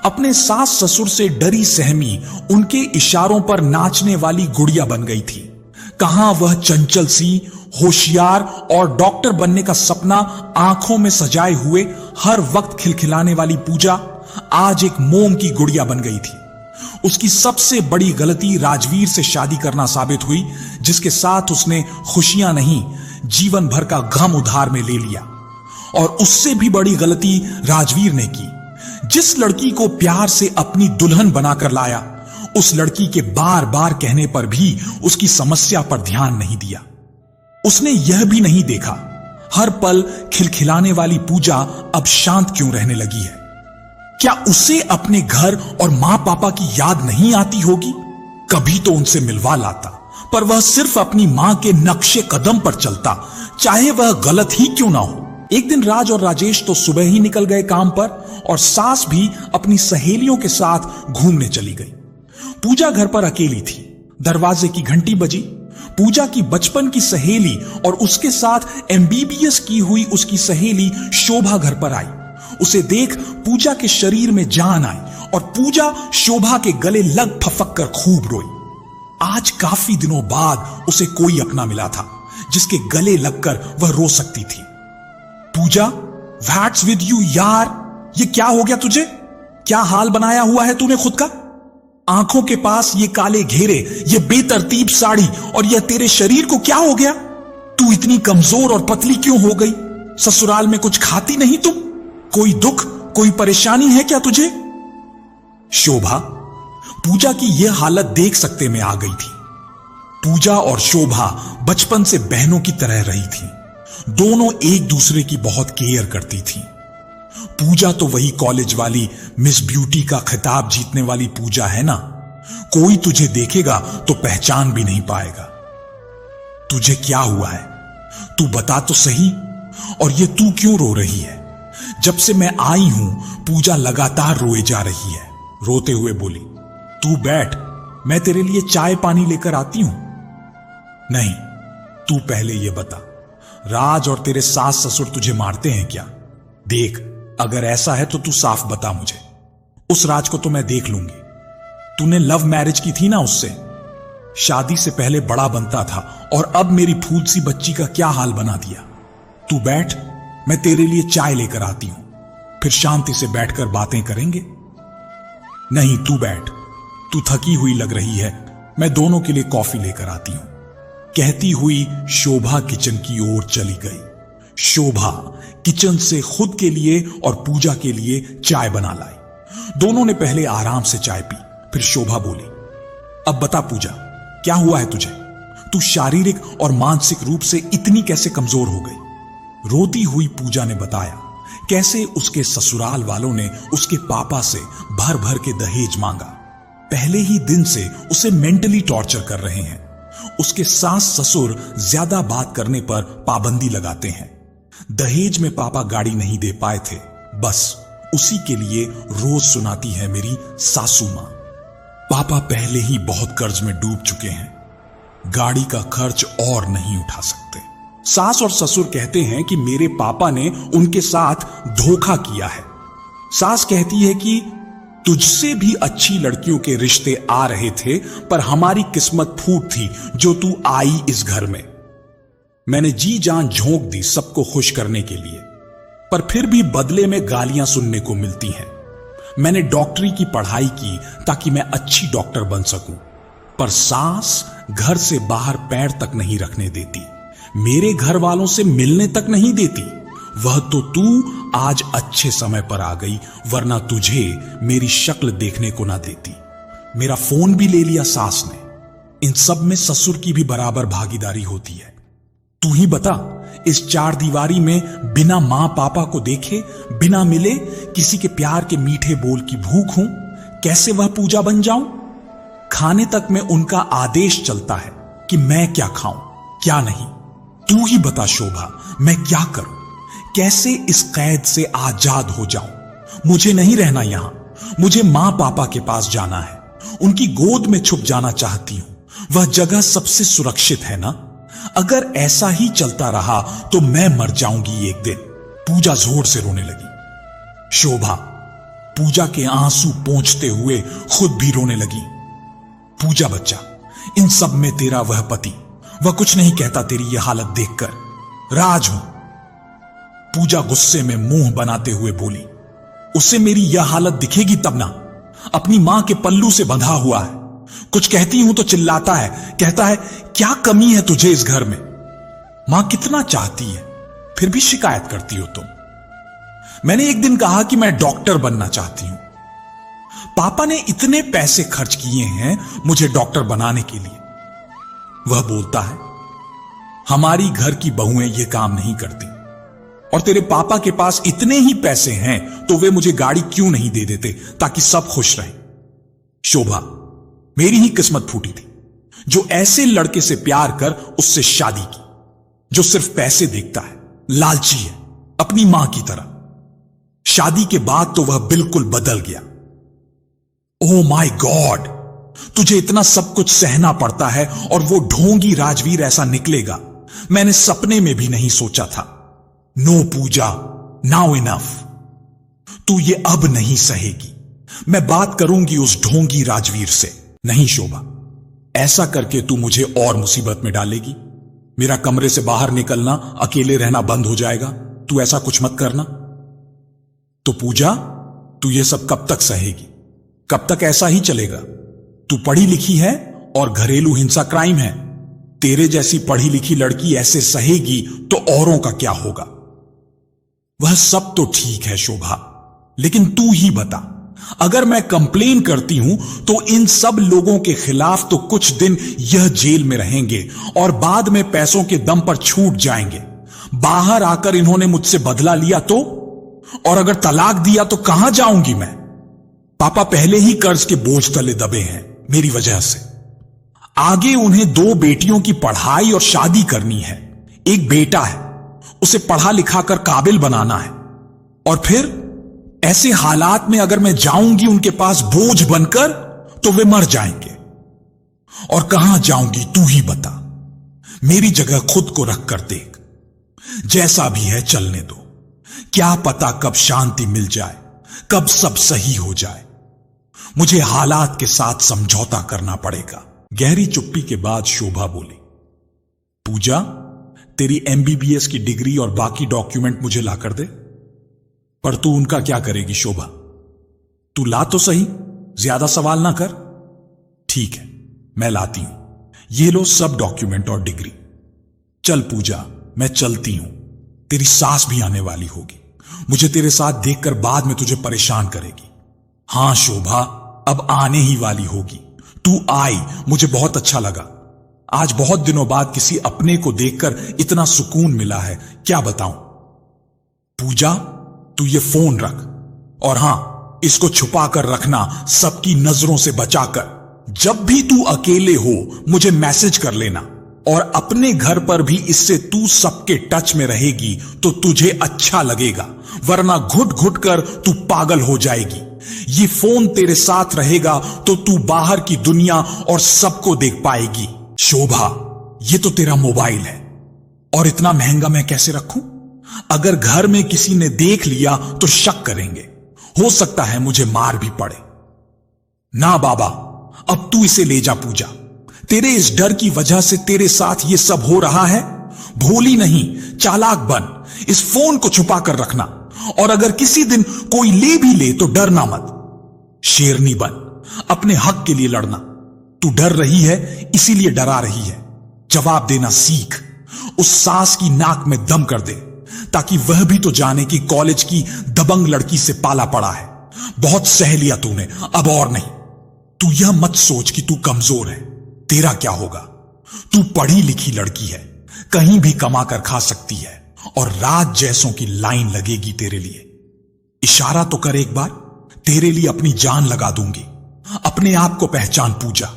अपने सास ससुर से डरी सहमी उनके इशारों पर नाचने वाली गुड़िया बन गई थी। कहां वह चंचल सी, होशियार और डॉक्टर बनने का सपना आंखों में सजाए हुए हर वक्त खिलखिलाने वाली पूजा आज एक मोम की गुड़िया बन गई थी। उसकी सबसे बड़ी गलती राजवीर से शादी करना साबित हुई, जिसके साथ उसने खुशियां नहीं, जीवन भर का गम उधार में ले लिया। और उससे भी बड़ी गलती राजवीर ने की। जिस लड़की को प्यार से अपनी दुल्हन बनाकर लाया, उस लड़की के बार बार कहने पर भी उसकी समस्या पर ध्यान नहीं दिया। उसने यह भी नहीं देखा हर पल खिलखिलाने वाली पूजा अब शांत क्यों रहने लगी है। क्या उसे अपने घर और मां पापा की याद नहीं आती होगी? कभी तो उनसे मिलवा लाता, पर वह सिर्फ अपनी मां के नक्शे कदम पर चलता, चाहे वह गलत ही क्यों ना हो। एक दिन राज और राजेश तो सुबह ही निकल गए काम पर और सास भी अपनी सहेलियों के साथ घूमने चली गई। पूजा घर पर अकेली थी। दरवाजे की घंटी बजी। पूजा की बचपन की सहेली और उसके साथ एमबीबीएस की हुई उसकी सहेली शोभा घर पर आई। उसे देख पूजा के शरीर में जान आई और पूजा शोभा के गले लग फफक कर खूब रोई। आज काफी दिनों बाद उसे कोई अपना मिला था जिसके गले लगकर वह रो सकती थी। पूजा, व्हाट्स विद यू यार, ये क्या हो गया तुझे? क्या हाल बनाया हुआ है तूने खुद का? आंखों के पास ये काले घेरे, ये बेतरतीब साड़ी और यह तेरे शरीर को क्या हो गया? तू इतनी कमजोर और पतली क्यों हो गई? ससुराल में कुछ खाती नहीं तुम? कोई दुख, कोई परेशानी है क्या तुझे? शोभा पूजा की यह हालत देख सकते में आ गई थी। पूजा और शोभा बचपन से बहनों की तरह रही थी। दोनों एक दूसरे की बहुत केयर करती थी। पूजा तो वही कॉलेज वाली मिस ब्यूटी का खिताब जीतने वाली पूजा है ना। कोई तुझे देखेगा तो पहचान भी नहीं पाएगा। तुझे क्या हुआ है? तू बता तो सही। और ये तू क्यों रो रही है? जब से मैं आई हूं पूजा लगातार रोए जा रही है। रोते हुए बोली, तू बैठ, मैं तेरे लिए चाय पानी लेकर आती हूं। नहीं, तू पहले ये बता, राज और तेरे सास ससुर तुझे मारते हैं क्या? देख, अगर ऐसा है तो तू साफ बता मुझे। उस राज को तो मैं देख लूंगी। तूने लव मैरिज की थी ना उससे। शादी से पहले बड़ा बनता था और अब मेरी फूल सी बच्ची का क्या हाल बना दिया। तू बैठ, मैं तेरे लिए चाय लेकर आती हूं, फिर शांति से बैठकर बातें करेंगे। नहीं, तू बैठ, तू थकी हुई लग रही है, मैं दोनों के लिए कॉफी लेकर आती हूं। कहती हुई शोभा किचन की ओर चली गई। शोभा किचन से खुद के लिए और पूजा के लिए चाय बना लाई। दोनों ने पहले आराम से चाय पी, फिर शोभा बोली, अब बता पूजा, क्या हुआ है तुझे? तू शारीरिक और मानसिक रूप से इतनी कैसे कमजोर हो गई? रोती हुई पूजा ने बताया कैसे उसके ससुराल वालों ने उसके पापा से भर भर के दहेज मांगा। पहले ही दिन से उसे मेंटली टॉर्चर कर रहे हैं। उसके सास ससुर ज्यादा बात करने पर पाबंदी लगाते हैं। दहेज में पापा गाड़ी नहीं दे पाए थे, बस उसी के लिए रोज सुनाती है मेरी सासू मां। पापा पहले ही बहुत कर्ज में डूब चुके हैं, गाड़ी का खर्च और नहीं उठा सकते। सास और ससुर कहते हैं कि मेरे पापा ने उनके साथ धोखा किया है। सास कहती है कि तुझसे भी अच्छी लड़कियों के रिश्ते आ रहे थे, पर हमारी किस्मत फूट थी जो तू आई इस घर में। मैंने जी जान झोंक दी सबको खुश करने के लिए, पर फिर भी बदले में गालियां सुनने को मिलती हैं। मैंने डॉक्टरी की पढ़ाई की ताकि मैं अच्छी डॉक्टर बन सकूं, पर सास घर से बाहर पैर तक नहीं रखने देती, मेरे घर वालों से मिलने तक नहीं देती। वह तो तू आज अच्छे समय पर आ गई, वरना तुझे मेरी शक्ल देखने को ना देती। मेरा फोन भी ले लिया सास ने। इन सब में ससुर की भी बराबर भागीदारी होती है। तू ही बता, इस चार दीवारी में बिना मां पापा को देखे, बिना मिले, किसी के प्यार के मीठे बोल की भूख हूं, कैसे वह पूजा बन जाऊं? खाने तक में उनका आदेश चलता है कि मैं क्या खाऊं क्या नहीं। तू ही बता शोभा, मैं क्या करूं? कैसे इस कैद से आजाद हो जाऊं? मुझे नहीं रहना यहां, मुझे मां पापा के पास जाना है। उनकी गोद में छुप जाना चाहती हूं। वह जगह सबसे सुरक्षित है ना? अगर ऐसा ही चलता रहा तो मैं मर जाऊंगी एक दिन। पूजा जोर से रोने लगी। शोभा पूजा के आंसू पोंछते हुए खुद भी रोने लगी। पूजा बच्चा, इन सब में तेरा वह पति, वह कुछ नहीं कहता तेरी यह हालत देखकर। राज हूं। पूजा गुस्से में मुंह बनाते हुए बोली। उससे मेरी यह हालत दिखेगी तब ना। अपनी मां के पल्लू से बंधा हुआ है। कुछ कहती हूं तो चिल्लाता है, कहता है क्या कमी है तुझे इस घर में? मां कितना चाहती है, फिर भी शिकायत करती हो तुम। मैंने एक दिन कहा कि मैं डॉक्टर बनना चाहती हूं। पापा ने इतने पैसे खर्च किए हैं मुझे डॉक्टर बनाने के लिए। वह बोलता है हमारी घर की बहुएं यह काम नहीं करती, और तेरे पापा के पास इतने ही पैसे हैं तो वे मुझे गाड़ी क्यों नहीं दे देते ताकि सब खुश रहें। शोभा, मेरी ही किस्मत फूटी थी जो ऐसे लड़के से प्यार कर उससे शादी की, जो सिर्फ पैसे देखता है, लालची है, अपनी मां की तरह। शादी के बाद तो वह बिल्कुल बदल गया। ओह माय गॉड, तुझे इतना सब कुछ सहना पड़ता है और वो ढोंगी राजवीर ऐसा निकलेगा, मैंने सपने में भी नहीं सोचा था। नो पूजा, नाउ इनफ। तू ये अब नहीं सहेगी। मैं बात करूंगी उस ढोंगी राजवीर से। नहीं शोभा, ऐसा करके तू मुझे और मुसीबत में डालेगी। मेरा कमरे से बाहर निकलना, अकेले रहना बंद हो जाएगा। तू ऐसा कुछ मत करना। तो पूजा, तू ये सब कब तक सहेगी? कब तक ऐसा ही चलेगा? तू पढ़ी लिखी है और घरेलू हिंसा क्राइम है। तेरे जैसी पढ़ी लिखी लड़की ऐसे सहेगी तो औरों का क्या होगा? वह सब तो ठीक है शोभा, लेकिन तू ही बता, अगर मैं कंप्लेन करती हूं तो इन सब लोगों के खिलाफ तो कुछ दिन यह जेल में रहेंगे और बाद में पैसों के दम पर छूट जाएंगे। बाहर आकर इन्होंने मुझसे बदला लिया तो? और अगर तलाक दिया तो कहां जाऊंगी मैं? पापा पहले ही कर्ज के बोझ तले दबे हैं मेरी वजह से। आगे उन्हें 2 बेटियों की पढ़ाई और शादी करनी है। एक बेटा है, उसे पढ़ा लिखा कर काबिल बनाना है। और फिर ऐसे हालात में अगर मैं जाऊंगी उनके पास बोझ बनकर तो वे मर जाएंगे। और कहां जाऊंगी तू ही बता। मेरी जगह खुद को रख कर देख। जैसा भी है चलने दो। क्या पता कब शांति मिल जाए, कब सब सही हो जाए। मुझे हालात के साथ समझौता करना पड़ेगा। गहरी चुप्पी के बाद शोभा बोली, पूजा, तेरी MBBS की डिग्री और बाकी डॉक्यूमेंट मुझे ला कर दे। पर तू उनका क्या करेगी शोभा? तू ला तो सही, ज्यादा सवाल ना कर। ठीक है, मैं लाती हूं। ये लो सब डॉक्यूमेंट और डिग्री। चल पूजा, मैं चलती हूं। तेरी सास भी आने वाली होगी, मुझे तेरे साथ देखकर बाद में तुझे परेशान करेगी। हां शोभा, अब आने ही वाली होगी। तू आई, मुझे बहुत अच्छा लगा। आज बहुत दिनों बाद किसी अपने को देखकर इतना सुकून मिला है, क्या बताऊं। पूजा, तू ये फोन रख, और हां, इसको छुपा कर रखना, सबकी नजरों से बचाकर। जब भी तू अकेले हो मुझे मैसेज कर लेना। और अपने घर पर भी इससे तू सबके टच में रहेगी तो तुझे अच्छा लगेगा, वरना घुट घुट कर तू पागल हो जाएगी। ये फोन तेरे साथ रहेगा तो तू बाहर की दुनिया और सबको देख पाएगी। शोभा, ये तो तेरा मोबाइल है, और इतना महंगा मैं कैसे रखूं? अगर घर में किसी ने देख लिया तो शक करेंगे, हो सकता है मुझे मार भी पड़े। ना बाबा, अब तू इसे ले जा पूजा। तेरे इस डर की वजह से तेरे साथ ये सब हो रहा है। भोली नहीं, चालाक बन। इस फोन को छुपा कर रखना, और अगर किसी दिन कोई ले भी ले तो डरना मत। शेरनी बन, अपने हक के लिए लड़ना। तू डर रही है इसीलिए डरा रही है। जवाब देना सीख। उस सास की नाक में दम कर दे, ताकि वह भी तो जाने कि कॉलेज की दबंग लड़की से पाला पड़ा है। बहुत सह लिया तूने, अब और नहीं। तू यह मत सोच कि तू कमजोर है, तेरा क्या होगा। तू पढ़ी लिखी लड़की है, कहीं भी कमा कर खा सकती है और राज जैसों की लाइन लगेगी तेरे लिए। इशारा तो कर एक बार, तेरे लिए अपनी जान लगा दूंगी। अपने आप को पहचान पूजा,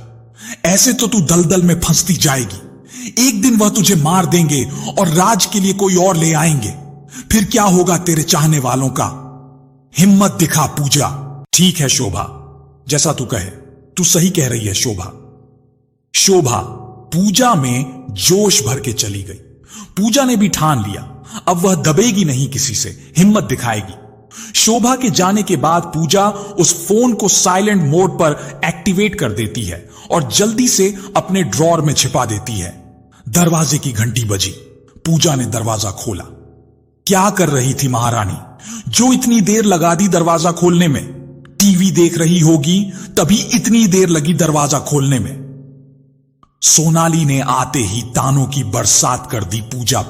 ऐसे तो तू दलदल में फंसती जाएगी। एक दिन वह तुझे मार देंगे और राज के लिए कोई और ले आएंगे। फिर क्या होगा तेरे चाहने वालों का। हिम्मत दिखा पूजा। ठीक है शोभा, जैसा तू कहे। तू सही कह रही है शोभा। शोभा पूजा में जोश भर के चली गई। पूजा ने भी ठान लिया, अब वह दबेगी नहीं किसी से, हिम्मत दिखाएगी। शोभा के जाने के बाद पूजा उस फोन को साइलेंट मोड पर एक्टिवेट कर देती है और जल्दी से अपने ड्रॉर में छिपा देती है। दरवाजे की घंटी बजी। पूजा ने दरवाजा खोला। क्या कर रही थी महारानी, जो इतनी देर लगा दी दरवाजा खोलने में? टीवी देख रही होगी, तभी इतनी देर लगी दरवाजा खोलने में। सोनाली ने आते ही तानों की बरसात कर दी पूजा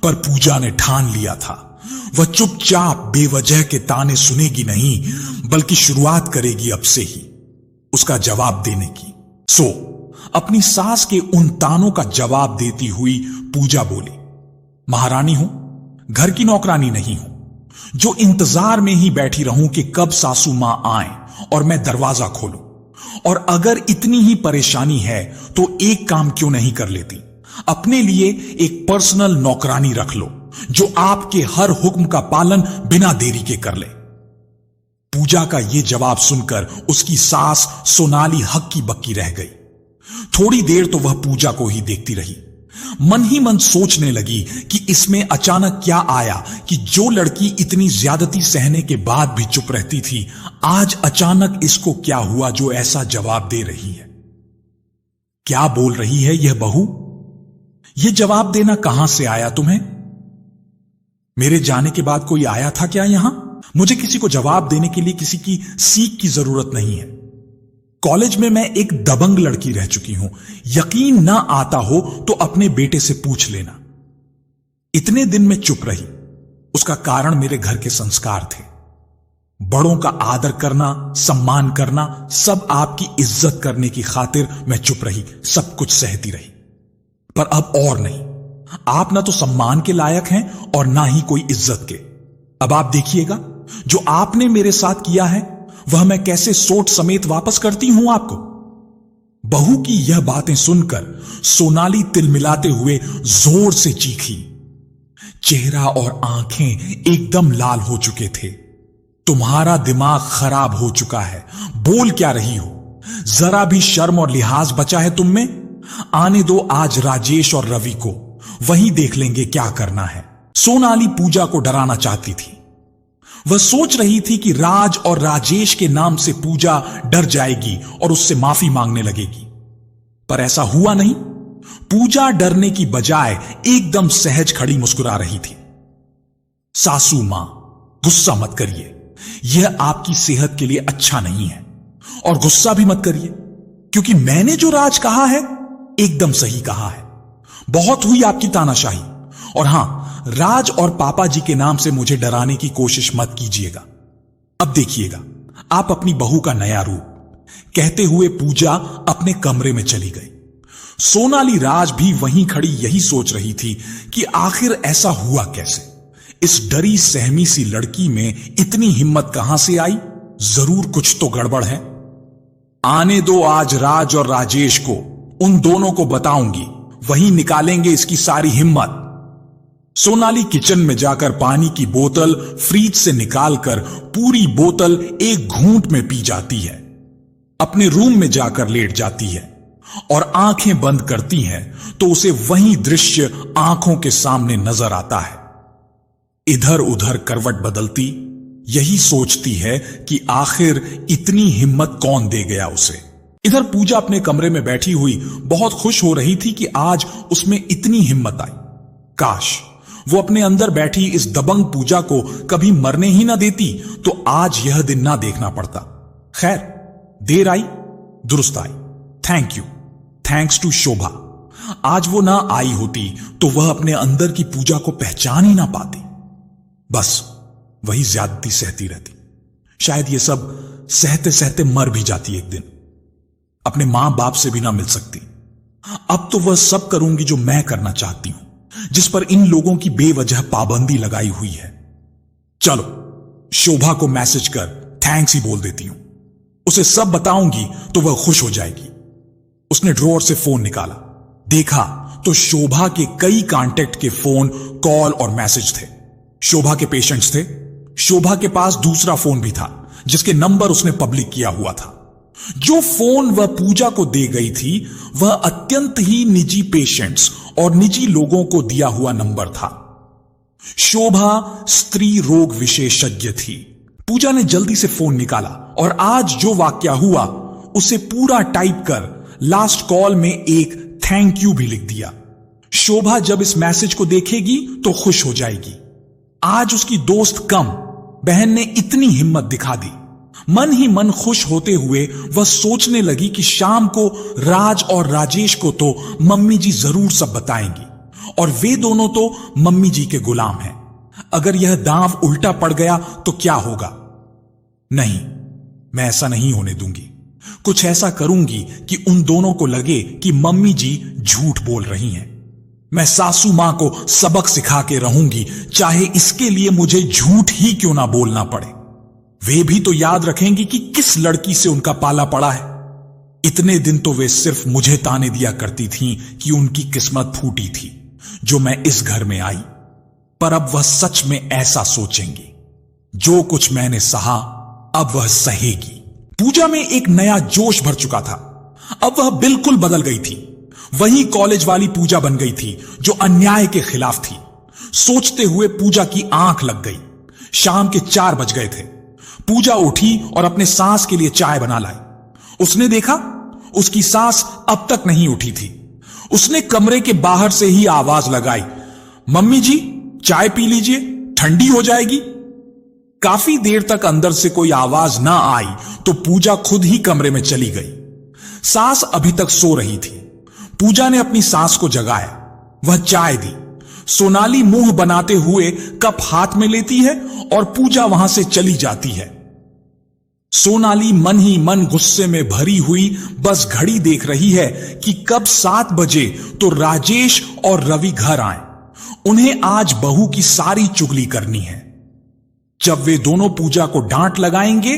पर पूजा ने ठान लिया था वह चुपचाप बेवजह के ताने सुनेगी नहीं, बल्कि शुरुआत करेगी अब से ही उसका जवाब देने की। सो अपनी सास के उन तानों का जवाब देती हुई पूजा बोली, महारानी हूं, घर की नौकरानी नहीं हूं, जो इंतजार में ही बैठी रहूं कि कब सासू मां आए और मैं दरवाजा खोलूं। और अगर इतनी ही परेशानी है तो एक काम क्यों नहीं कर लेती, अपने लिए एक पर्सनल नौकरानी रख लो जो आपके हर हुक्म का पालन बिना देरी के कर ले। पूजा का यह जवाब सुनकर उसकी सास सोनाली हक्की बक्की रह गई। थोड़ी देर तो वह पूजा को ही देखती रही, मन ही मन सोचने लगी कि इसमें अचानक क्या आया कि जो लड़की इतनी ज्यादती सहने के बाद भी चुप रहती थी, आज अचानक इसको क्या हुआ जो ऐसा जवाब दे रही है। क्या बोल रही है यह बहू? यह जवाब देना कहां से आया तुम्हें? मेरे जाने के बाद कोई आया था क्या यहां? मुझे किसी को जवाब देने के लिए किसी की सीख की जरूरत नहीं है। कॉलेज में मैं एक दबंग लड़की रह चुकी हूं, यकीन ना आता हो तो अपने बेटे से पूछ लेना। इतने दिन में चुप रही, उसका कारण मेरे घर के संस्कार थे। बड़ों का आदर करना, सम्मान करना, सब आपकी इज्जत करने की खातिर मैं चुप रही, सब कुछ सहती रही। पर अब और नहीं, आप ना तो सम्मान के लायक हैं और ना ही कोई इज्जत के। अब आप देखिएगा जो आपने मेरे साथ किया है वह मैं कैसे सोट समेत वापस करती हूं आपको। बहू की यह बातें सुनकर सोनाली तिलमिलाते हुए जोर से चीखी। चेहरा और आंखें एकदम लाल हो चुके थे। तुम्हारा दिमाग खराब हो चुका है, बोल क्या रही हो? जरा भी शर्म और लिहाज बचा है तुम में? आने दो आज राजेश और रवि को, वही देख लेंगे क्या करना है। सोनाली पूजा को डराना चाहती थी। वह सोच रही थी कि राज और राजेश के नाम से पूजा डर जाएगी और उससे माफी मांगने लगेगी, पर ऐसा हुआ नहीं। पूजा डरने की बजाय एकदम सहज खड़ी मुस्कुरा रही थी। सासू मां, गुस्सा मत करिए, यह आपकी सेहत के लिए अच्छा नहीं है। और गुस्सा भी मत करिए, क्योंकि मैंने जो राज कहा है एकदम सही कहा है। बहुत हुई आपकी तानाशाही। और हां, राज और पापा जी के नाम से मुझे डराने की कोशिश मत कीजिएगा। अब देखिएगा आप अपनी बहू का नया रूप, कहते हुए पूजा अपने कमरे में चली गई। सोनाली राज भी वहीं खड़ी यही सोच रही थी कि आखिर ऐसा हुआ कैसे। इस डरी सहमी सी लड़की में इतनी हिम्मत कहां से आई? जरूर कुछ तो गड़बड़ है। आने दो आज राज और राजेश को, उन दोनों को बताऊंगी, वही निकालेंगे इसकी सारी हिम्मत। सोनाली किचन में जाकर पानी की बोतल फ्रिज से निकालकर पूरी बोतल एक घूंट में पी जाती है। अपने रूम में जाकर लेट जाती है और आंखें बंद करती है तो उसे वही दृश्य आंखों के सामने नजर आता है। इधर उधर करवट बदलती, यही सोचती है कि आखिर इतनी हिम्मत कौन दे गया उसे। इधर पूजा अपने कमरे में बैठी हुई बहुत खुश हो रही थी कि आज उसमें इतनी हिम्मत आई। काश वो अपने अंदर बैठी इस दबंग पूजा को कभी मरने ही ना देती तो आज यह दिन ना देखना पड़ता। खैर, देर आई दुरुस्त आई। थैंक यू, थैंक्स टू शोभा। आज वो ना आई होती तो वह अपने अंदर की पूजा को पहचान ही ना पाती। बस वही ज्यादती सहती रहती। शायद ये सब सहते सहते मर भी जाती एक दिन। अपने मां बाप से भी ना मिल सकती। अब तो वह सब करूंगी जो मैं करना चाहती हूं, जिस पर इन लोगों की बेवजह पाबंदी लगाई हुई है। चलो शोभा को मैसेज कर थैंक्स ही बोल देती हूं। उसे सब बताऊंगी तो वह खुश हो जाएगी। उसने ड्रॉअर से फोन निकाला, देखा तो शोभा के कई कांटेक्ट के फोन कॉल और मैसेज थे। शोभा के पेशेंट्स थे। शोभा के पास दूसरा फोन भी था जिसके नंबर उसने पब्लिक किया हुआ था। जो फोन वह पूजा को दे गई थी वह अत्यंत ही निजी पेशेंट्स और निजी लोगों को दिया हुआ नंबर था। शोभा स्त्री रोग विशेषज्ञ थी। पूजा ने जल्दी से फोन निकाला और आज जो वाकया हुआ उसे पूरा टाइप कर लास्ट कॉल में एक थैंक यू भी लिख दिया। शोभा जब इस मैसेज को देखेगी तो खुश हो जाएगी। आज उसकी दोस्त कम, बहन ने इतनी हिम्मत दिखा दी। मन ही मन खुश होते हुए वह सोचने लगी कि शाम को राज और राजेश को तो मम्मी जी जरूर सब बताएंगी और वे दोनों तो मम्मी जी के गुलाम हैं। अगर यह दांव उल्टा पड़ गया तो क्या होगा? नहीं, मैं ऐसा नहीं होने दूंगी। कुछ ऐसा करूंगी कि उन दोनों को लगे कि मम्मी जी झूठ बोल रही हैं। मैं सासू मां को सबक सिखा के रहूंगी, चाहे इसके लिए मुझे झूठ ही क्यों ना बोलना पड़े। वे भी तो याद रखेंगी कि किस लड़की से उनका पाला पड़ा है। इतने दिन तो वे सिर्फ मुझे ताने दिया करती थीं कि उनकी किस्मत फूटी थी जो मैं इस घर में आई, पर अब वह सच में ऐसा सोचेंगी। जो कुछ मैंने सहा अब वह सहेगी। पूजा में एक नया जोश भर चुका था। अब वह बिल्कुल बदल गई थी। वही कॉलेज वाली पूजा बन गई थी जो अन्याय के खिलाफ थी। सोचते हुए पूजा की आंख लग गई। शाम के 4 बज गए थे। पूजा उठी और अपने सास के लिए चाय बना लाई। उसने देखा उसकी सास अब तक नहीं उठी थी। उसने कमरे के बाहर से ही आवाज लगाई, मम्मी जी चाय पी लीजिए, ठंडी हो जाएगी। काफी देर तक अंदर से कोई आवाज ना आई तो पूजा खुद ही कमरे में चली गई। सास अभी तक सो रही थी। पूजा ने अपनी सास को जगाया। वह चाय दी। सोनाली मुंह बनाते हुए कप हाथ में लेती है और पूजा वहां से चली जाती है। सोनाली मन ही मन गुस्से में भरी हुई बस घड़ी देख रही है कि कब 7 बजे तो राजेश और रवि घर आए। उन्हें आज बहू की सारी चुगली करनी है। जब वे दोनों पूजा को डांट लगाएंगे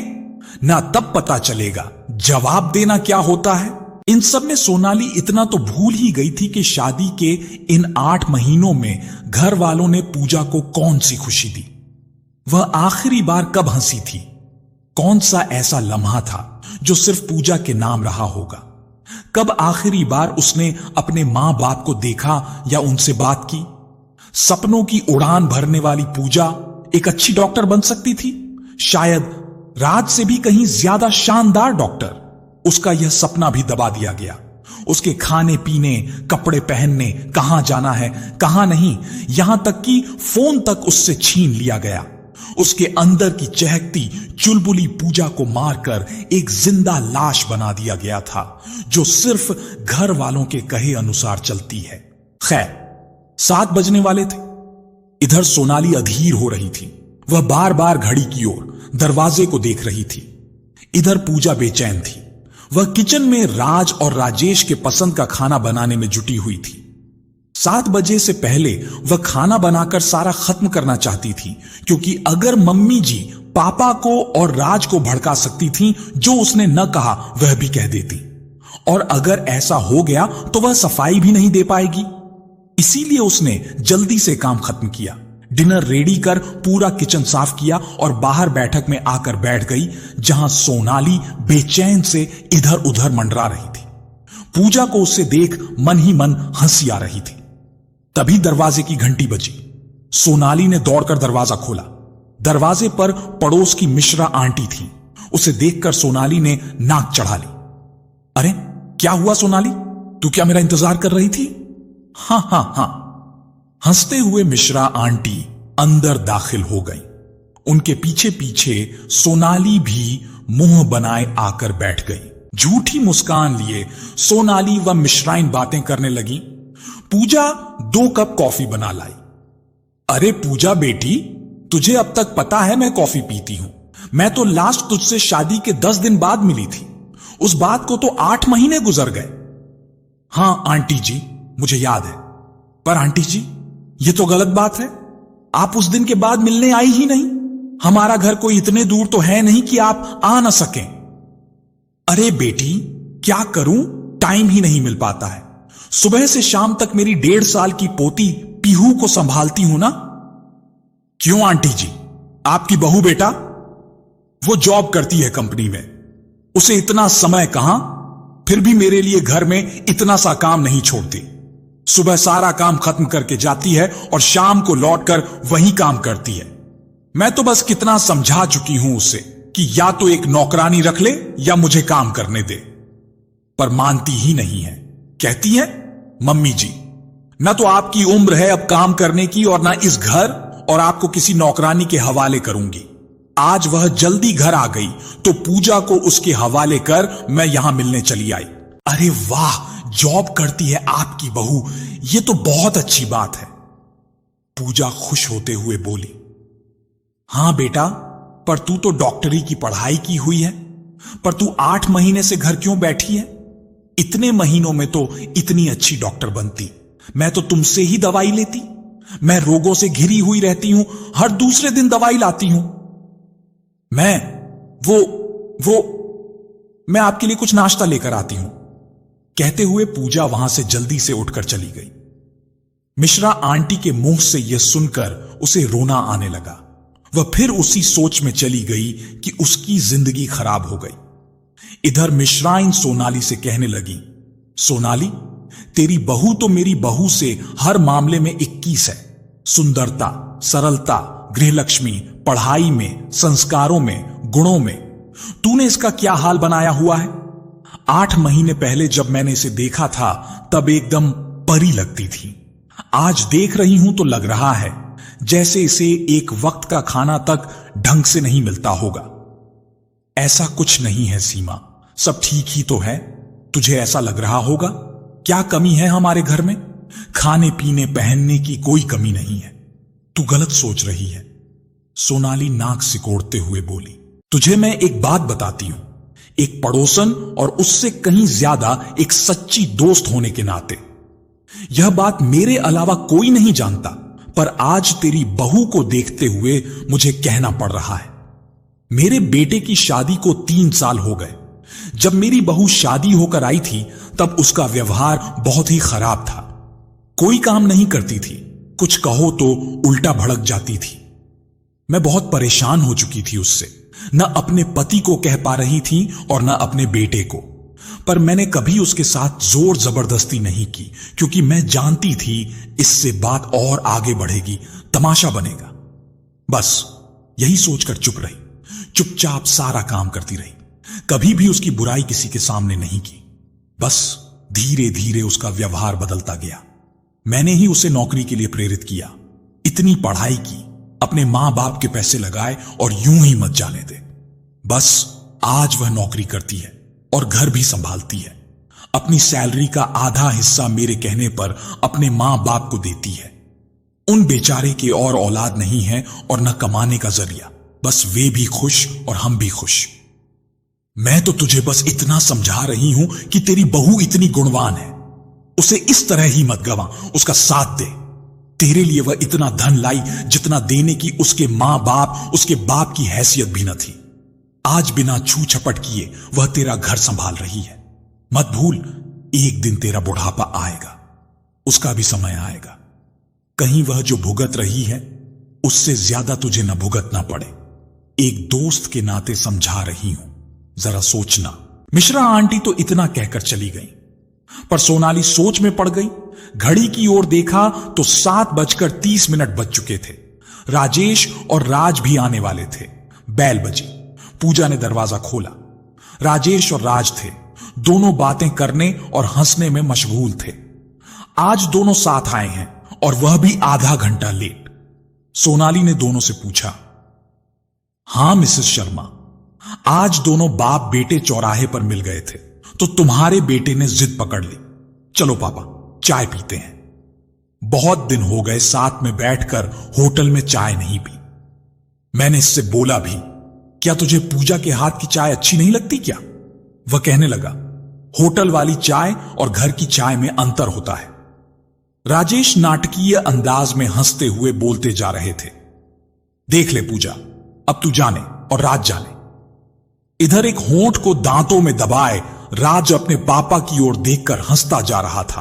ना, तब पता चलेगा जवाब देना क्या होता है। इन सब में सोनाली इतना तो भूल ही गई थी कि शादी के इन 8 महीनों में घर वालों ने पूजा को कौन सी खुशी दी। वह आखिरी बार कब हंसी थी? कौन सा ऐसा लम्हा था जो सिर्फ पूजा के नाम रहा होगा? कब आखिरी बार उसने अपने मां बाप को देखा या उनसे बात की? सपनों की उड़ान भरने वाली पूजा एक अच्छी डॉक्टर बन सकती थी। शायद राज से भी कहीं ज्यादा शानदार डॉक्टर। उसका यह सपना भी दबा दिया गया। उसके खाने पीने, कपड़े पहनने, कहां जाना है कहां नहीं, यहां तक कि फोन तक उससे छीन लिया गया। उसके अंदर की चहकती चुलबुली पूजा को मारकर एक जिंदा लाश बना दिया गया था जो सिर्फ घर वालों के कहे अनुसार चलती है। खैर 7 बजने वाले थे। इधर सोनाली अधीर हो रही थी। वह बार बार घड़ी की ओर, दरवाजे को देख रही थी। इधर पूजा बेचैन थी। वह किचन में राज और राजेश के पसंद का खाना बनाने में जुटी हुई थी। 7 बजे से पहले वह खाना बनाकर सारा खत्म करना चाहती थी, क्योंकि अगर मम्मी जी पापा को और राज को भड़का सकती थीं, जो उसने न कहा वह भी कह देती, और अगर ऐसा हो गया तो वह सफाई भी नहीं दे पाएगी। इसीलिए उसने जल्दी से काम खत्म किया। डिनर रेडी कर पूरा किचन साफ किया और बाहर बैठक में आकर बैठ गई, जहां सोनाली बेचैन से इधर उधर मंडरा रही थी। पूजा को उससे देख मन ही मन हंसी आ रही थी। तभी दरवाजे की घंटी बजी। सोनाली ने दौड़कर दरवाजा खोला। दरवाजे पर पड़ोस की मिश्रा आंटी थी। उसे देखकर सोनाली ने नाक चढ़ा ली। अरे क्या हुआ सोनाली, तू क्या मेरा इंतजार कर रही थी? हां हां हां। हंसते हुए मिश्रा आंटी अंदर दाखिल हो गई। उनके पीछे पीछे सोनाली भी मुंह बनाए आकर बैठ गई। झूठी मुस्कान लिए सोनाली व मिश्राइन बातें करने लगी। पूजा 2 कप कॉफी बना लाई। अरे पूजा बेटी, तुझे अब तक पता है मैं कॉफी पीती हूं। मैं तो लास्ट तुझसे शादी के 10 दिन बाद मिली थी। उस बात को तो 8 महीने गुजर गए। हां आंटी जी, मुझे याद है। पर आंटी जी, यह तो गलत बात है। आप उस दिन के बाद मिलने आई ही नहीं। हमारा घर कोई इतने दूर तो है नहीं कि आप आ ना सकें। अरे बेटी, क्या करूं, टाइम ही नहीं मिल पाता है। सुबह से शाम तक मेरी 1.5 साल की पोती पीहू को संभालती हूं ना। क्यों आंटी जी, आपकी बहू बेटा? वो जॉब करती है कंपनी में, उसे इतना समय कहां, फिर भी मेरे लिए घर में इतना सा काम नहीं छोड़ती। सुबह सारा काम खत्म करके जाती है और शाम को लौटकर वही काम करती है। मैं तो बस कितना समझा चुकी हूं उसे कि या तो एक नौकरानी रख ले या मुझे काम करने दे, पर मानती ही नहीं है। कहती है, मम्मी जी, ना तो आपकी उम्र है अब काम करने की और ना इस घर और आपको किसी नौकरानी के हवाले करूंगी। आज वह जल्दी घर आ गई तो पूजा को उसके हवाले कर मैं यहां मिलने चली आई। अरे वाह, जॉब करती है आपकी बहू, यह तो बहुत अच्छी बात है। पूजा खुश होते हुए बोली। हां बेटा, पर तू तो डॉक्टरी की पढ़ाई की हुई है, पर तू 8 महीने से घर क्यों बैठी है? इतने महीनों में तो इतनी अच्छी डॉक्टर बनती। मैं तो तुमसे ही दवाई लेती। मैं रोगों से घिरी हुई रहती हूं, हर दूसरे दिन दवाई लाती हूं। मैं आपके लिए कुछ नाश्ता लेकर आती हूं। कहते हुए पूजा वहां से जल्दी से उठकर चली गई। मिश्रा आंटी के मुंह से यह सुनकर उसे रोना आने लगा। वह फिर उसी सोच में चली गई कि उसकी जिंदगी खराब हो गई। इधर मिश्राइन सोनाली से कहने लगी, सोनाली, तेरी बहू तो मेरी बहू से हर मामले में 21 है। सुंदरता, सरलता, गृहलक्ष्मी, पढ़ाई में, संस्कारों में, गुणों में। तूने इसका क्या हाल बनाया हुआ है? 8 महीने पहले जब मैंने इसे देखा था तब एकदम परी लगती थी। आज देख रही हूं तो लग रहा है जैसे इसे एक वक्त का खाना तक ढंग से नहीं मिलता होगा। ऐसा कुछ नहीं है सीमा, सब ठीक ही तो है। तुझे ऐसा लग रहा होगा। क्या कमी है हमारे घर में? खाने पीने पहनने की कोई कमी नहीं है। तू गलत सोच रही है। सोनाली नाक सिकोड़ते हुए बोली। तुझे मैं एक बात बताती हूं, एक पड़ोसन और उससे कहीं ज्यादा एक सच्ची दोस्त होने के नाते। यह बात मेरे अलावा कोई नहीं जानता, पर आज तेरी बहू को देखते हुए मुझे कहना पड़ रहा है। मेरे बेटे की शादी को 3 साल हो गए। जब मेरी बहू शादी होकर आई थी तब उसका व्यवहार बहुत ही खराब था। कोई काम नहीं करती थी, कुछ कहो तो उल्टा भड़क जाती थी। मैं बहुत परेशान हो चुकी थी उससे। न अपने पति को कह पा रही थी और न अपने बेटे को। पर मैंने कभी उसके साथ जोर जबरदस्ती नहीं की, क्योंकि मैं जानती थी इससे बात और आगे बढ़ेगी, तमाशा बनेगा। बस यही सोचकर चुप रही, चुपचाप सारा काम करती रही। कभी भी उसकी बुराई किसी के सामने नहीं की। बस धीरे धीरे उसका व्यवहार बदलता गया। मैंने ही उसे नौकरी के लिए प्रेरित किया। इतनी पढ़ाई की, अपने मां बाप के पैसे लगाए और यूं ही मत जाने दे। बस आज वह नौकरी करती है और घर भी संभालती है। अपनी सैलरी का आधा हिस्सा मेरे कहने पर अपने मां बाप को देती है। उन बेचारे के और औलाद नहीं है और न कमाने का जरिया। बस वे भी खुश और हम भी खुश। मैं तो तुझे बस इतना समझा रही हूं कि तेरी बहू इतनी गुणवान है, उसे इस तरह ही मत गवा, उसका साथ दे। तेरे लिए वह इतना धन लाई जितना देने की उसके मां बाप, उसके बाप की हैसियत भी न थी। आज बिना छू छपट किए वह तेरा घर संभाल रही है। मत भूल, एक दिन तेरा बुढ़ापा आएगा, उसका भी समय आएगा। कहीं वह जो भुगत रही है उससे ज्यादा तुझे न भुगतना पड़े। एक दोस्त के नाते समझा रही हूं, जरा सोचना। मिश्रा आंटी तो इतना कहकर चली गई, पर सोनाली सोच में पड़ गई। घड़ी की ओर देखा तो 7:30 बज चुके थे। राजेश और राज भी आने वाले थे। बैल बजी। पूजा ने दरवाजा खोला। राजेश और राज थे। दोनों बातें करने और हंसने में मशगूल थे। आज दोनों साथ आए हैं और वह भी आधा घंटा लेट। सोनाली ने दोनों से पूछा, हां मिसेस शर्मा, आज दोनों बाप बेटे चौराहे पर मिल गए थे तो तुम्हारे बेटे ने जिद पकड़ ली, चलो पापा चाय पीते हैं। बहुत दिन हो गए साथ में बैठकर होटल में चाय नहीं पी। मैंने इससे बोला भी, क्या तुझे पूजा के हाथ की चाय अच्छी नहीं लगती क्या? वह कहने लगा, होटल वाली चाय और घर की चाय में अंतर होता है। राजेश नाटकीय अंदाज में हंसते हुए बोलते जा रहे थे, देख ले पूजा, अब तू जाने और राज जाने। इधर एक होंठ को दांतों में दबाए राज अपने पापा की ओर देखकर हंसता जा रहा था।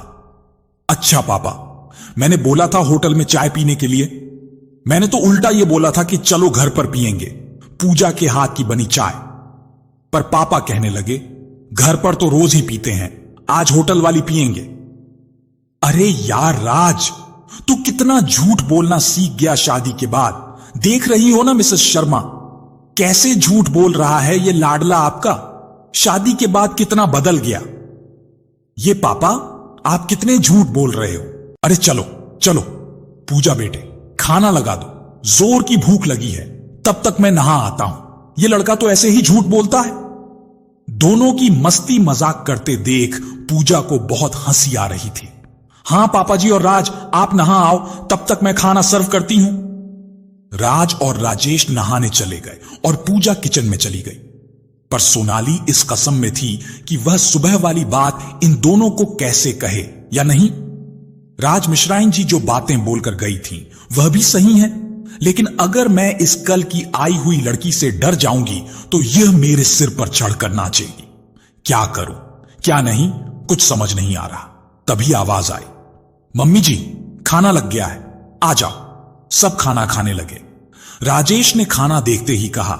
अच्छा पापा, मैंने बोला था होटल में चाय पीने के लिए। मैंने तो उल्टा यह बोला था कि चलो घर पर पिएंगे पूजा के हाथ की बनी चाय। पर पापा कहने लगे, घर पर तो रोज ही पीते हैं, आज होटल वाली पिएंगे। अरे यार राज, तू कितना झूठ बोलना सीख गया शादी के बाद। देख रही हो ना मिसेस शर्मा, कैसे झूठ बोल रहा है ये लाडला आपका। शादी के बाद कितना बदल गया। ये पापा, आप कितने झूठ बोल रहे हो। अरे चलो चलो पूजा बेटे, खाना लगा दो, जोर की भूख लगी है, तब तक मैं नहा आता हूं। ये लड़का तो ऐसे ही झूठ बोलता है। दोनों की मस्ती मजाक करते देख पूजा को बहुत हंसी आ रही थी। हां पापा जी और राज, आप नहा आओ, तब तक मैं खाना सर्व करती हूं। राज और राजेश नहाने चले गए और पूजा किचन में चली गई। पर सोनाली इस कसम में थी कि वह सुबह वाली बात इन दोनों को कैसे कहे या नहीं। राज मिश्राइन जी जो बातें बोलकर गई थी वह भी सही है, लेकिन अगर मैं इस कल की आई हुई लड़की से डर जाऊंगी तो यह मेरे सिर पर चढ़कर नाचेगी। क्या करूं क्या नहीं कुछ समझ नहीं आ रहा। तभी आवाज आई, मम्मी जी खाना लग गया है, आ जाओ। सब खाना खाने लगे। राजेश ने खाना देखते ही कहा,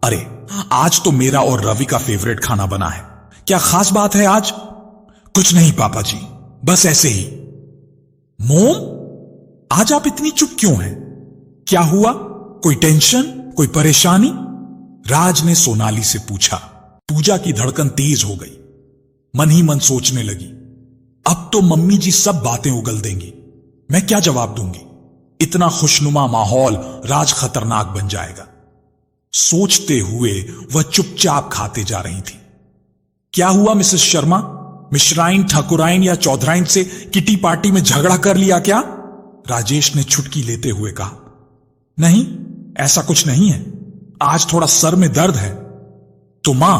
अरे आज तो मेरा और रवि का फेवरेट खाना बना है, क्या खास बात है आज? कुछ नहीं पापा जी, बस ऐसे ही। मोम, आज आप इतनी चुप क्यों हैं? क्या हुआ? कोई टेंशन, कोई परेशानी? राज ने सोनाली से पूछा। पूजा की धड़कन तेज हो गई, मन ही मन सोचने लगी, अब तो मम्मी जी सब बातें उगल देंगी, मैं क्या जवाब दूंगी? इतना खुशनुमा माहौल राज खतरनाक बन जाएगा। सोचते हुए वह चुपचाप खाते जा रही थी। क्या हुआ मिसेस शर्मा, मिश्राइन, ठाकुराइन या चौधराइन से किटी पार्टी में झगड़ा कर लिया क्या? राजेश ने छुटकी लेते हुए कहा। नहीं, ऐसा कुछ नहीं है, आज थोड़ा सर में दर्द है। तो मां,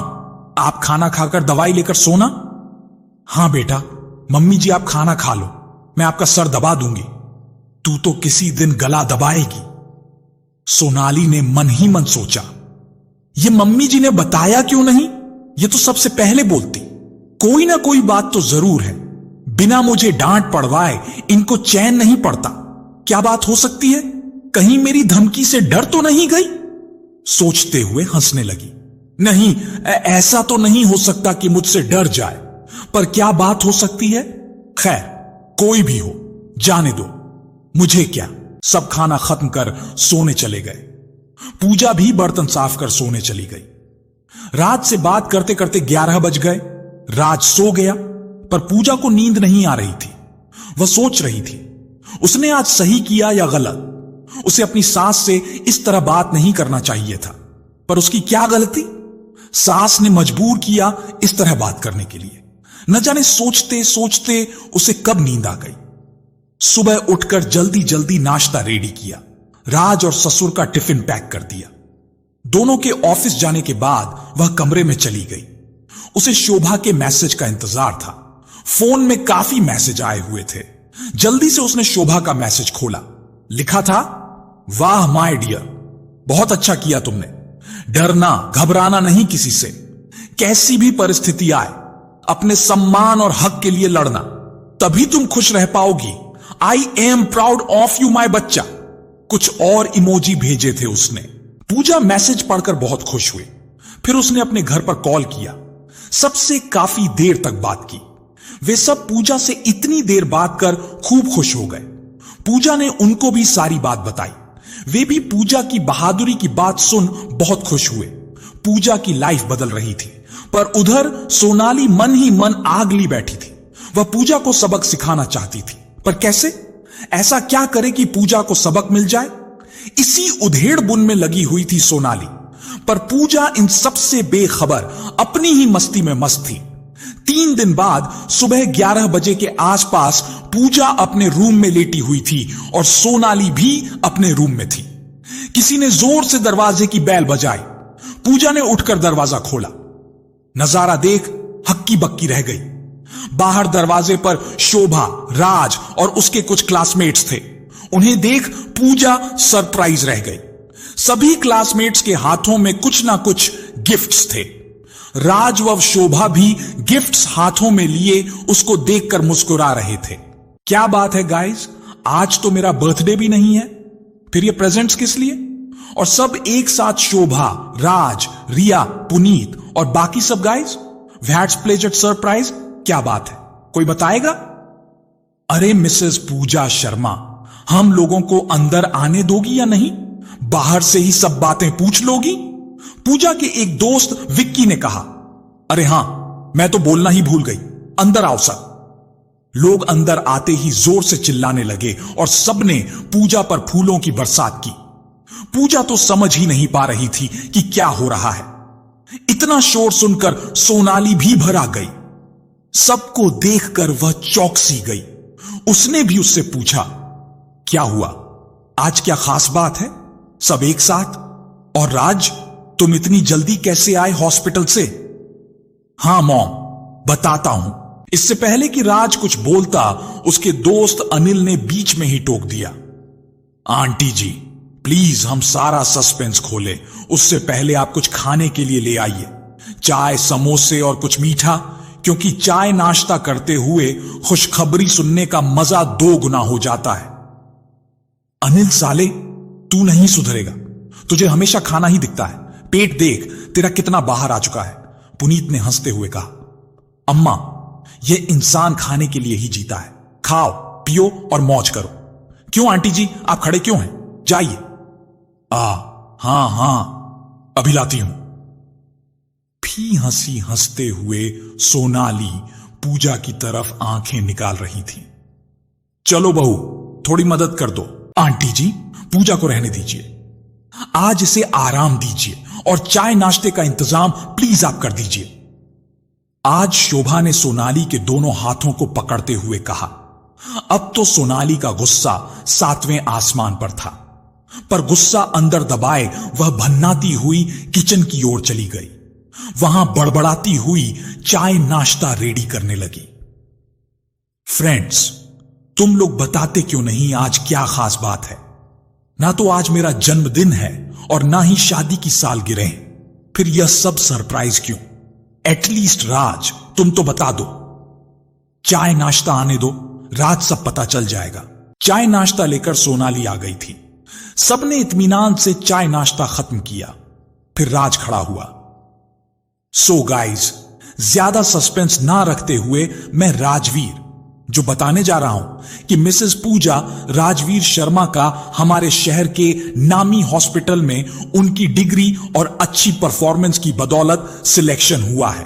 आप खाना खाकर दवाई लेकर सोना। हां बेटा, मम्मी जी आप खाना खा लो, मैं आपका सर दबा दूंगी। तू तो किसी दिन गला दबाएगी। सोनाली ने मन ही मन सोचा, ये मम्मी जी ने बताया क्यों नहीं? ये तो सबसे पहले बोलती। कोई ना कोई बात तो जरूर है, बिना मुझे डांट पड़वाए इनको चैन नहीं पड़ता। क्या बात हो सकती है? कहीं मेरी धमकी से डर तो नहीं गई? सोचते हुए हंसने लगी। नहीं, ऐसा तो नहीं हो सकता कि मुझसे डर जाए, पर क्या बात हो सकती है? खैर, कोई भी हो, जाने दो, मुझे क्या। सब खाना खत्म कर सोने चले गए। पूजा भी बर्तन साफ कर सोने चली गई। राज से बात करते करते 11 बज गए। राज सो गया, पर पूजा को नींद नहीं आ रही थी। वह सोच रही थी, उसने आज सही किया या गलत? उसे अपनी सास से इस तरह बात नहीं करना चाहिए था, पर उसकी क्या गलती? सास ने मजबूर किया इस तरह बात करने के लिए। न जाने सोचते सोचते उसे कब नींद आ गई। सुबह उठकर जल्दी जल्दी नाश्ता रेडी किया, राज और ससुर का टिफिन पैक कर दिया। दोनों के ऑफिस जाने के बाद वह कमरे में चली गई। उसे शोभा के मैसेज का इंतजार था। फोन में काफी मैसेज आए हुए थे। जल्दी से उसने शोभा का मैसेज खोला। लिखा था, वाह माय डियर, बहुत अच्छा किया तुमने। डरना घबराना नहीं किसी से, कैसी भी परिस्थिति आए अपने सम्मान और हक के लिए लड़ना, तभी तुम खुश रह पाओगी। I am proud of you my बच्चा। कुछ और इमोजी भेजे थे उसने। पूजा मैसेज पढ़कर बहुत खुश हुई। फिर उसने अपने घर पर कॉल किया। सबसे काफी देर तक बात की। वे सब पूजा से इतनी देर बात कर खूब खुश हो गए। पूजा ने उनको भी सारी बात बताई। वे भी पूजा की बहादुरी की बात सुन बहुत खुश हुए। पूजा की लाइफ बदल रही थी, पर उधर सोनाली मन ही मन आग ली बैठी थी। वह पूजा को सबक सिखाना चाहती थी, पर कैसे? ऐसा क्या करे कि पूजा को सबक मिल जाए? इसी उधेड़ बुन में लगी हुई थी सोनाली। पर पूजा इन सबसे बेखबर अपनी ही मस्ती में मस्त थी। 3 दिन बाद सुबह 11 बजे के आसपास पूजा अपने रूम में लेटी हुई थी और सोनाली भी अपने रूम में थी। किसी ने जोर से दरवाजे की बेल बजाई। पूजा ने उठकर दरवाजा खोला। नजारा देख हक्की बक्की रह गई। बाहर दरवाजे पर शोभा, राज और उसके कुछ क्लासमेट्स थे। उन्हें देख पूजा सरप्राइज रह गई। सभी क्लासमेट्स के हाथों में कुछ ना कुछ गिफ्ट्स थे। राज व शोभा भी गिफ्ट्स हाथों में लिए उसको देखकर मुस्कुरा रहे थे। क्या बात है गाइस, आज तो मेरा बर्थडे भी नहीं है, फिर ये प्रेजेंट्स किस लिए? और सब एक साथ शोभा, राज, रिया, पुनीत और बाकी सब गाइस। That's pleasant surprise. क्या बात है, कोई बताएगा? अरे मिसेस पूजा शर्मा, हम लोगों को अंदर आने दोगी या नहीं? बाहर से ही सब बातें पूछ लोगी? पूजा के एक दोस्त विक्की ने कहा। अरे हां, मैं तो बोलना ही भूल गई, अंदर आओ सब। लोग अंदर आते ही जोर से चिल्लाने लगे और सबने पूजा पर फूलों की बरसात की। पूजा तो समझ ही नहीं पा रही थी कि क्या हो रहा है। इतना शोर सुनकर सोनाली भी भरा गई। सबको देखकर वह चौंक-सी गई। उसने भी उससे पूछा, क्या हुआ? आज क्या खास बात है? सब एक साथ? और राज, तुम इतनी जल्दी कैसे आए हॉस्पिटल से? हां मॉम, बताता हूं। इससे पहले कि राज कुछ बोलता, उसके दोस्त अनिल ने बीच में ही टोक दिया। आंटी जी, प्लीज हम सारा सस्पेंस खोले उससे पहले आप कुछ खाने के लिए ले आइए। चाय, समोसे और कुछ मीठा, क्योंकि चाय नाश्ता करते हुए खुशखबरी सुनने का मजा 2 गुना हो जाता है। अनिल साले, तू नहीं सुधरेगा। तुझे हमेशा खाना ही दिखता है। पेट देख तेरा कितना बाहर आ चुका है। पुनीत ने हंसते हुए कहा। अम्मा, यह इंसान खाने के लिए ही जीता है। खाओ, पियो और मौज करो। क्यों आंटी जी, आप खड़े क्यों हैं? जाइए। हां, अभी लाती हूं। भी हंसी हंसते हुए सोनाली पूजा की तरफ आंखें निकाल रही थी। चलो बहू, थोड़ी मदद कर दो। आंटी जी, पूजा को रहने दीजिए। आज इसे आराम दीजिए और चाय नाश्ते का इंतजाम प्लीज आप कर दीजिए। आज शोभा ने सोनाली के दोनों हाथों को पकड़ते हुए कहा। अब तो सोनाली का गुस्सा 7वें आसमान पर था, पर गुस्सा अंदर दबाए वह भन्नाती हुई किचन की ओर चली गई। वहां बड़बड़ाती हुई चाय नाश्ता रेडी करने लगी। फ्रेंड्स, तुम लोग बताते क्यों नहीं आज क्या खास बात है? ना तो आज मेरा जन्मदिन है और ना ही शादी की सालगिरह, फिर यह सब सरप्राइज क्यों? एटलीस्ट राज, तुम तो बता दो। चाय नाश्ता आने दो, राज सब पता चल जाएगा। चाय नाश्ता लेकर सोनाली आ गई थी। सबने इत्मीनान से चाय नाश्ता खत्म किया। फिर राज खड़ा हुआ। सो गाइज, ज्यादा सस्पेंस ना रखते हुए मैं राजवीर जो बताने जा रहा हूं कि मिसेस पूजा राजवीर शर्मा का हमारे शहर के नामी हॉस्पिटल में उनकी डिग्री और अच्छी परफॉर्मेंस की बदौलत सिलेक्शन हुआ है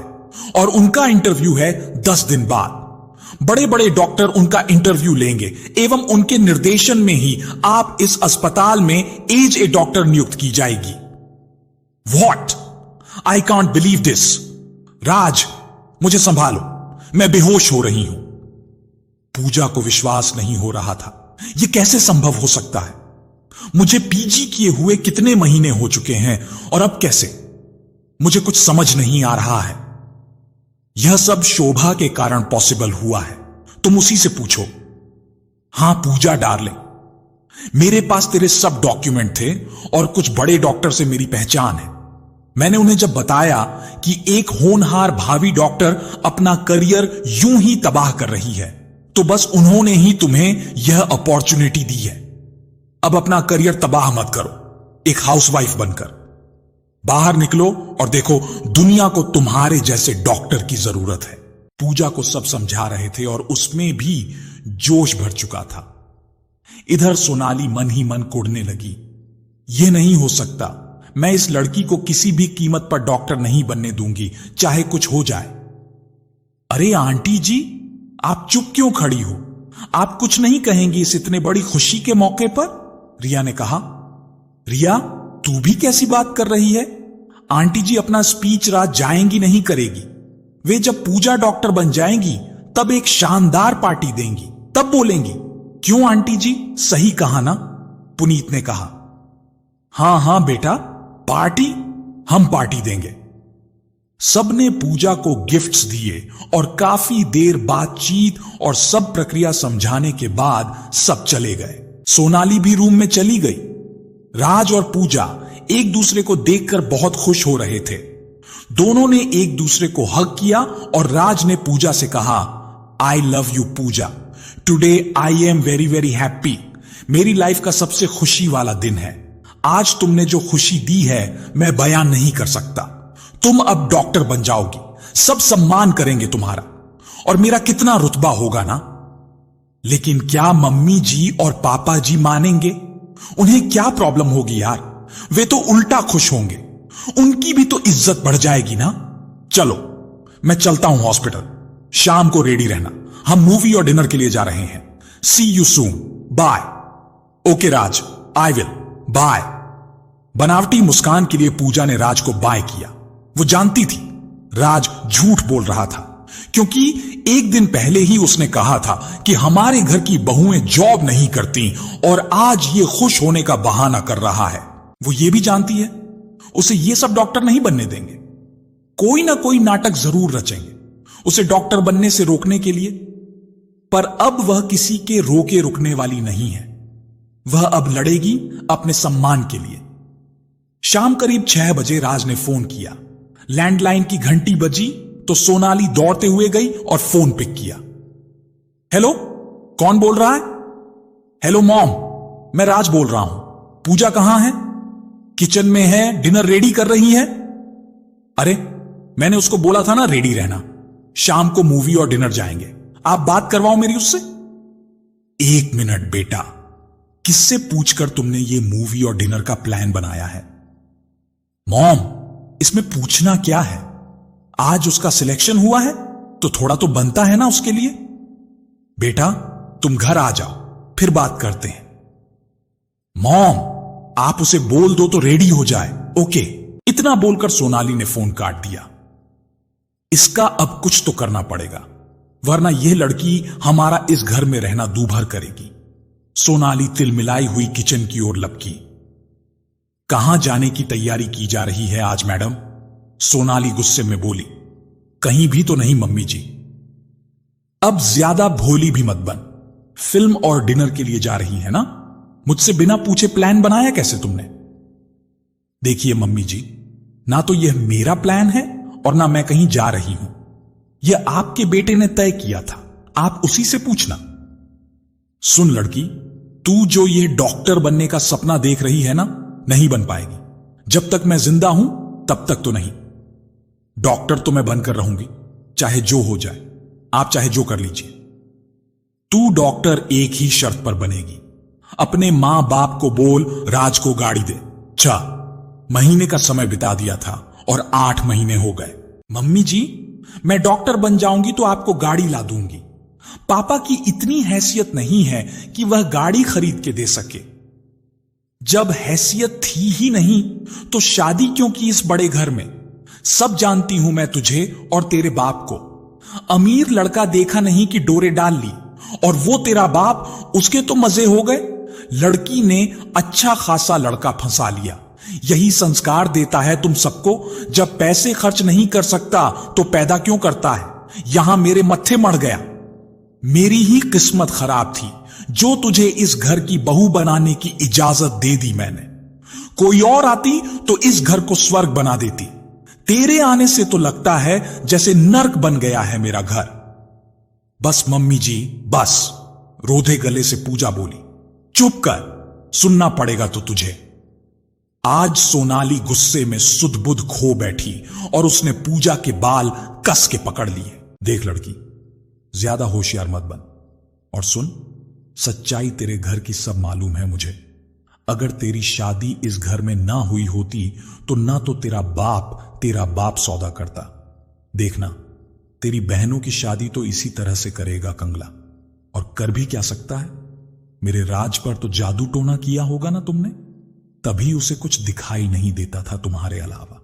और उनका इंटरव्यू है 10 दिन बाद। बड़े बड़े डॉक्टर उनका इंटरव्यू लेंगे एवं उनके निर्देशन में ही आप इस अस्पताल में एज ए डॉक्टर नियुक्त की जाएगी। What? I can't believe this. Raj, मुझे संभालो, मैं बेहोश हो रही हूं। पूजा को विश्वास नहीं हो रहा था। यह कैसे संभव हो सकता है? मुझे पीजी किए हुए कितने महीने हो चुके हैं और अब कैसे? मुझे कुछ समझ नहीं आ रहा है। यह सब शोभा के कारण पॉसिबल हुआ है। तुम उसी से पूछो। हां पूजा डार्लिंग, मेरे पास तेरे सब डॉक्यूमेंट थे और कुछ बड़े डॉक्टर से मेरी पहचान है। मैंने उन्हें जब बताया कि एक होनहार भावी डॉक्टर अपना करियर यूं ही तबाह कर रही है, तो बस उन्होंने ही तुम्हें यह अपॉर्चुनिटी दी है। अब अपना करियर तबाह मत करो एक हाउसवाइफ बनकर। बाहर निकलो और देखो, दुनिया को तुम्हारे जैसे डॉक्टर की जरूरत है। पूजा को सब समझा रहे थे और उसमें भी जोश भर चुका था। इधर सोनाली मन ही मन कुढ़ने लगी। यह नहीं हो सकता, मैं इस लड़की को किसी भी कीमत पर डॉक्टर नहीं बनने दूंगी, चाहे कुछ हो जाए। अरे आंटी जी, आप चुप क्यों खड़ी हो? आप कुछ नहीं कहेंगी इस इतने बड़ी खुशी के मौके पर? रिया ने कहा। रिया, तू भी कैसी बात कर रही है? आंटी जी अपना स्पीच रात जाएंगी नहीं करेगी। वे जब पूजा डॉक्टर बन जाएंगी तब एक शानदार पार्टी देंगी, तब बोलेंगी। क्यों आंटी जी, सही कहा ना? पुनीत ने कहा। हां हां बेटा, पार्टी, हम पार्टी देंगे। सबने पूजा को गिफ्ट्स दिए और काफी देर बातचीत और सब प्रक्रिया समझाने के बाद सब चले गए। सोनाली भी रूम में चली गई। राज और पूजा एक दूसरे को देखकर बहुत खुश हो रहे थे। दोनों ने एक दूसरे को हग किया और राज ने पूजा से कहा, I love you Pooja, today I am very very happy. मेरी लाइफ का सबसे खुशी वाला दिन है। आज तुमने जो खुशी दी है मैं बयान नहीं कर सकता। तुम अब डॉक्टर बन जाओगी, सब सम्मान करेंगे तुम्हारा, और मेरा कितना रुतबा होगा ना। लेकिन क्या मम्मी जी और पापा जी मानेंगे? उन्हें क्या प्रॉब्लम होगी यार? वे तो उल्टा खुश होंगे, उनकी भी तो इज्जत बढ़ जाएगी ना। चलो मैं चलता हूं हॉस्पिटल, शाम को रेडी रहना, हम मूवी और डिनर के लिए जा रहे हैं। See you soon, bye. Okay Raj, I will, bye. बनावटी मुस्कान के लिए पूजा ने राज को बाय किया। वो जानती थी राज झूठ बोल रहा था, क्योंकि एक दिन पहले ही उसने कहा था कि हमारे घर की बहुएं जॉब नहीं करती, और आज ये खुश होने का बहाना कर रहा है। वो ये भी जानती है उसे ये सब डॉक्टर नहीं बनने देंगे, कोई ना कोई नाटक जरूर रचेंगे उसे डॉक्टर बनने से रोकने के लिए। पर अब वह किसी के रोके रुकने वाली नहीं है। वह अब लड़ेगी अपने सम्मान के लिए। शाम करीब 6 बजे राज ने फोन किया। लैंडलाइन की घंटी बजी तो सोनाली दौड़ते हुए गई और फोन पिक किया। हेलो, कौन बोल रहा है? हेलो मॉम, मैं राज बोल रहा हूं। पूजा कहां है? किचन में है, डिनर रेडी कर रही है। अरे मैंने उसको बोला था ना रेडी रहना, शाम को मूवी और डिनर जाएंगे। आप बात करवाओ मेरी उससे। 1 मिनट बेटा, किससे पूछकर तुमने ये मूवी और डिनर का प्लान बनाया है? मॉम, इसमें पूछना क्या है? आज उसका सिलेक्शन हुआ है तो थोड़ा तो बनता है ना उसके लिए। बेटा तुम घर आ जाओ, फिर बात करते हैं। मॉम, आप उसे बोल दो तो रेडी हो जाए। ओके। इतना बोलकर सोनाली ने फोन काट दिया। इसका अब कुछ तो करना पड़ेगा, वरना यह लड़की हमारा इस घर में रहना दूभर करेगी। सोनाली तिलमिलाई हुई किचन की ओर लपकी। कहां जाने की तैयारी की जा रही है आज मैडम? सोनाली गुस्से में बोली। कहीं भी तो नहीं मम्मी जी। अब ज्यादा भोली भी मत बन, फिल्म और डिनर के लिए जा रही है ना? मुझसे बिना पूछे प्लान बनाया कैसे तुमने? देखिए मम्मी जी, ना तो यह मेरा प्लान है और ना मैं कहीं जा रही हूं। यह आपके बेटे ने तय किया था, आप उसी से पूछना। सुन लड़की, तू जो ये डॉक्टर बनने का सपना देख रही है ना, नहीं बन पाएगी। जब तक मैं जिंदा हूं तब तक तो नहीं। डॉक्टर तो मैं बनकर रहूंगी, चाहे जो हो जाए। आप चाहे जो कर लीजिए। तू डॉक्टर एक ही शर्त पर बनेगी। अपने मां बाप को बोल राज को गाड़ी दे। 6 महीने का समय बिता दिया था और 8 महीने हो गए। मम्मी जी, मैं डॉक्टर बन जाऊंगी तो आपको गाड़ी ला दूंगी। पापा की इतनी हैसियत नहीं है कि वह गाड़ी खरीद के दे सके। जब हैसियत थी ही नहीं तो शादी क्यों की इस बड़े घर में? सब जानती हूं मैं तुझे और तेरे बाप को। अमीर लड़का देखा नहीं कि डोरे डाल ली, और वो तेरा बाप, उसके तो मजे हो गए। लड़की ने अच्छा खासा लड़का फंसा लिया। यही संस्कार देता है तुम सबको। जब पैसे खर्च नहीं कर सकता तो पैदा क्यों करता है? यहां मेरे मत्थे मड़ गया। मेरी ही किस्मत खराब थी जो तुझे इस घर की बहू बनाने की इजाजत दे दी मैंने। कोई और आती तो इस घर को स्वर्ग बना देती। तेरे आने से तो लगता है जैसे नर्क बन गया है मेरा घर। बस मम्मी जी, बस। रोधे गले से पूजा बोली। चुप कर, सुनना पड़ेगा तो तुझे। आज सोनाली गुस्से में सुध बुध खो बैठी और उसने पूजा के बाल कस के पकड़ लिए। देख लड़की, ज्यादा होशियार मत बन, और सुन, सच्चाई तेरे घर की सब मालूम है मुझे। अगर तेरी शादी इस घर में ना हुई होती तो ना तो तेरा बाप सौदा करता। देखना, तेरी बहनों की शादी तो इसी तरह से करेगा कंगला। और कर भी क्या सकता है? मेरे राज पर तो जादू टोना किया होगा ना तुमने, तभी उसे कुछ दिखाई नहीं देता था तुम्हारे अलावा।